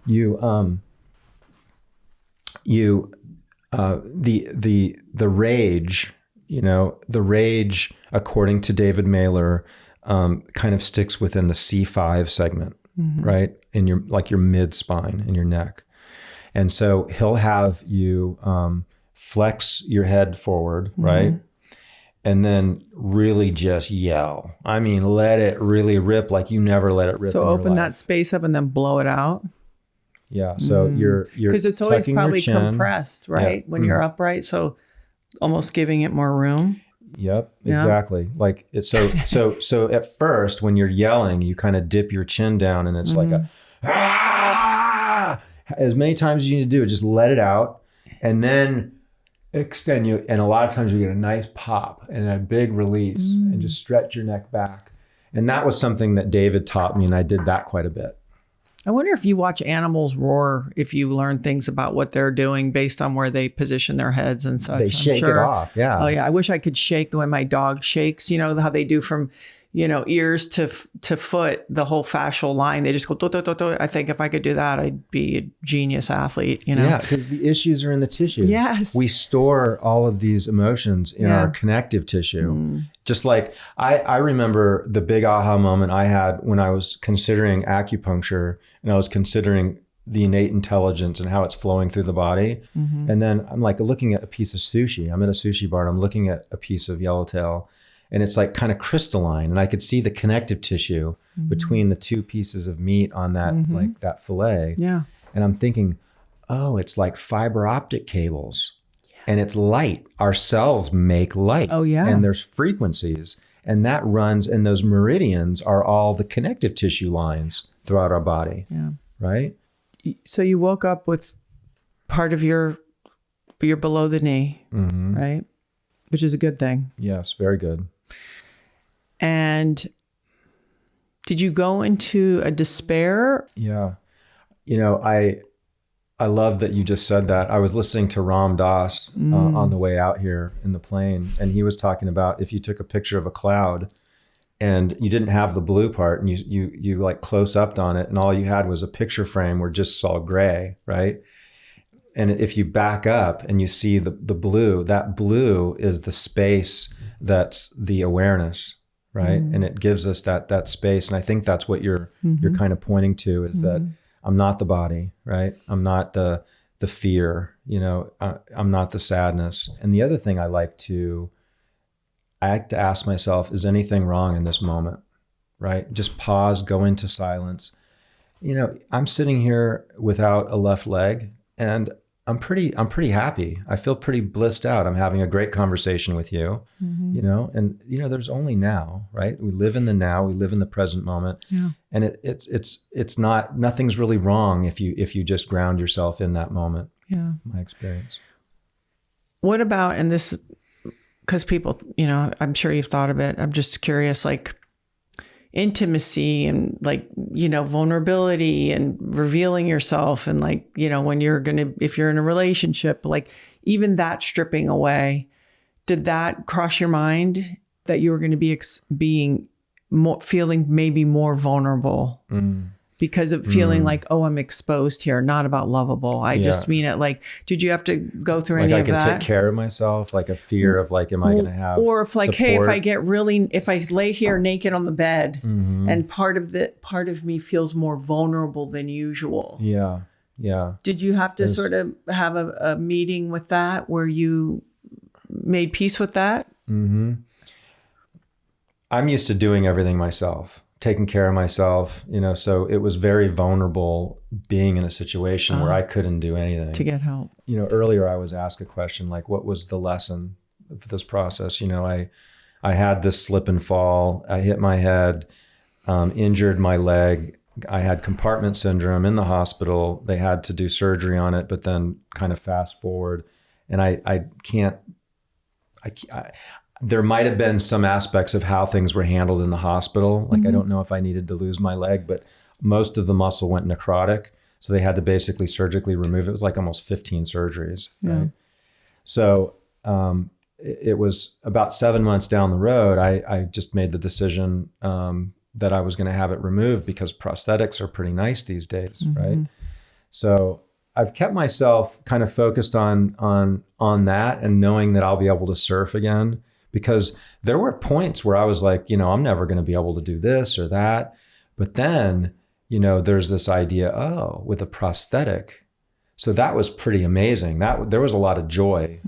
The rage, the rage, according to David Mailer, kind of sticks within the C5 segment, right? In your mid spine in your neck. And so he'll have you flex your head forward, right? And then really just yell. I mean, let it really rip like you never let it rip. So open that space up and then blow it out. Yeah. So you're because it's always probably your chin. compressed, right? When you're upright. So almost giving it more room. Yep, exactly. Like it's so at first when you're yelling, you kind of dip your chin down, and it's like as many times as you need to do it, just let it out, and then extend you. And a lot of times you get a nice pop and a big release, and just stretch your neck back. And that was something that David taught me, and I did that quite a bit. I wonder if you watch animals roar, if you learn things about what they're doing based on where they position their heads and such. They shake it off. Yeah. Oh yeah. I wish I could shake the way my dog shakes, how they do from, ears to foot, the whole fascial line. They just go, do, do, do, do. I think if I could do that, I'd be a genius athlete, Yeah, because the issues are in the tissues. Yes. We store all of these emotions in our connective tissue. Just like I remember the big aha moment I had when I was considering acupuncture, and I was considering the innate intelligence and how it's flowing through the body. And then I'm like looking at a piece of sushi. I'm at a sushi bar and I'm looking at a piece of yellowtail, and it's like kind of crystalline, and I could see the connective tissue between the two pieces of meat on that, like that fillet. Yeah. And I'm thinking, oh, it's like fiber optic cables. And it's light. Our cells make light. Oh, yeah. And there's frequencies. And that runs, and those meridians are all the connective tissue lines throughout our body. Yeah. Right? So you woke up with part of your below the knee, right? Which is a good thing. Yes, very good. And did you go into a despair? Yeah. I love that you just said that. I was listening to Ram Dass on the way out here in the plane, and he was talking about if you took a picture of a cloud and you didn't have the blue part, and you like close upped on it, and all you had was a picture frame where just saw gray, right? And if you back up and you see the blue, that blue is the space that's the awareness, right? And it gives us that space. And I think that's what you're kind of pointing to, is that I'm not the body, right? I'm not the fear, I'm not the sadness. And the other thing I like to ask myself, is anything wrong in this moment, right? Just pause, go into silence. I'm sitting here without a left leg, and I'm pretty happy. I feel pretty blissed out. I'm having a great conversation with you, you know, and you know, there's only now, right? We live in the now, we live in the present moment. Yeah. And it's not, nothing's really wrong if you just ground yourself in that moment. Yeah. My experience. What about, and this, because people, you know, I'm sure you've thought of it. I'm just curious, like intimacy and like, you know, vulnerability and revealing yourself. And like, you know, when if you're in a relationship, like even that stripping away, did that cross your mind that you were going to be being more, feeling maybe more vulnerable because of feeling like, oh, I'm exposed here, not about lovable. I just mean it like, did you have to go through any of that? Like I can take care of myself, like a fear of like, am I going to have or if like, support? Hey, if I lay here naked on the bed and part of me feels more vulnerable than usual. Yeah. Yeah. Did you have to sort of have a meeting with that where you made peace with that? I'm used to doing everything myself, taking care of myself, you know, so it was very vulnerable being in a situation where I couldn't do anything. To get help. You know, earlier I was asked a question like, what was the lesson of this process? You know, I had this slip and fall. I hit my head, injured my leg. I had compartment syndrome in the hospital. They had to do surgery on it, but then kind of fast forward. And there might have been some aspects of how things were handled in the hospital. Like, I don't know if I needed to lose my leg, but most of the muscle went necrotic. So they had to basically surgically remove it. It was like almost 15 surgeries. Right? So it was about 7 months down the road, I just made the decision that I was going to have it removed because prosthetics are pretty nice these days. Right. So I've kept myself kind of focused on that and knowing that I'll be able to surf again. Because there were points where I was like, you know, I'm never going to be able to do this or that. But then, you know, there's this idea, with a prosthetic. So that was pretty amazing. There was a lot of joy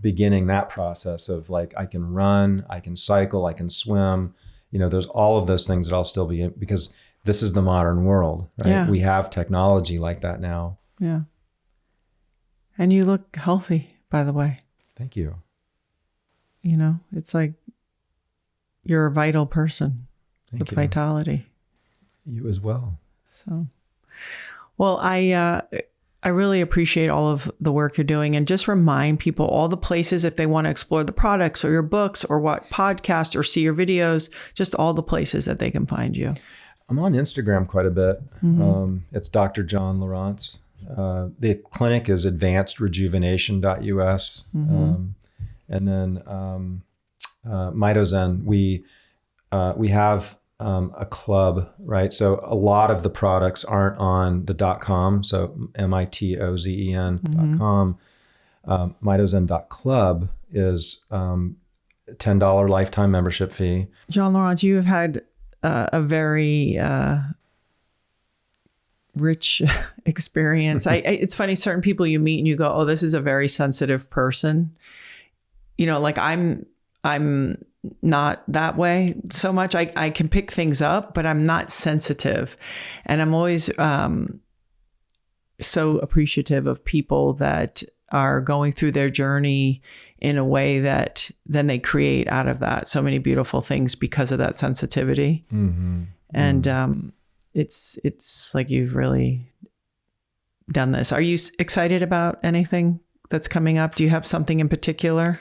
beginning that process of like, I can run, I can cycle, I can swim. You know, there's all of those things that I'll still be in because this is the modern world, right? Yeah. We have technology like that now. Yeah. And you look healthy, by the way. Thank you. You know, it's like you're a vital person with vitality. You as well. So, well, I really appreciate all of the work you're doing, and just remind people all the places if they want to explore the products or your books or what podcasts or see your videos, just all the places that they can find you. I'm on Instagram quite a bit. It's Dr. John Lieurance. The clinic is advancedrejuvenation.us. And then Mitozen, we have a club, right? So a lot of the products aren't on the .com. So mitozen.com. Mitozen.club is $10 lifetime membership fee. John Laurenz, you have had a very rich experience. It's funny, certain people you meet and you go, oh, this is a very sensitive person. You know, like I'm not that way so much. I can pick things up, but I'm not sensitive. And I'm always so appreciative of people that are going through their journey in a way that then they create out of that so many beautiful things because of that sensitivity. And it's like you've really done this. Are you excited about anything that's coming up? Do you have something in particular?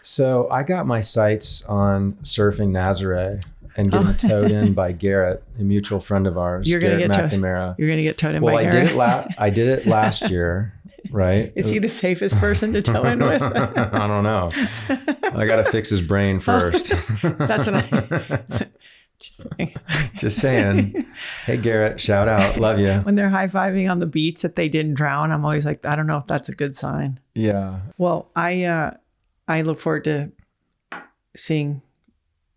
So I got my sights on surfing Nazare and getting towed in by Garrett, a mutual friend of ours. You're going to get McNamara. You're going to get towed in by Garrett. I did it last year, right? Is he the safest person to tow in with? I don't know. I got to fix his brain first. That's what I... Just saying. Hey, Garrett, shout out. Love you. When they're high-fiving on the beach that they didn't drown, I'm always like, I don't know if that's a good sign. Yeah. Well, I look forward to seeing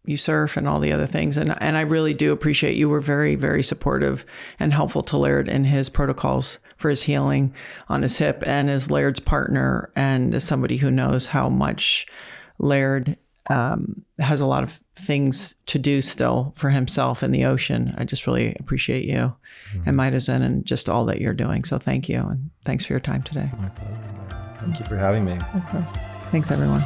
you surf and all the other things. And I really do appreciate you were very, very supportive and helpful to Laird in his protocols for his healing on his hip, and as Laird's partner and as somebody who knows how much Laird has a lot of things to do still for himself in the ocean. I just really appreciate you and Mitozen and just all that you're doing. So thank you. And thanks for your time today. My pleasure. Thank you for having me. Of course. Thanks, everyone.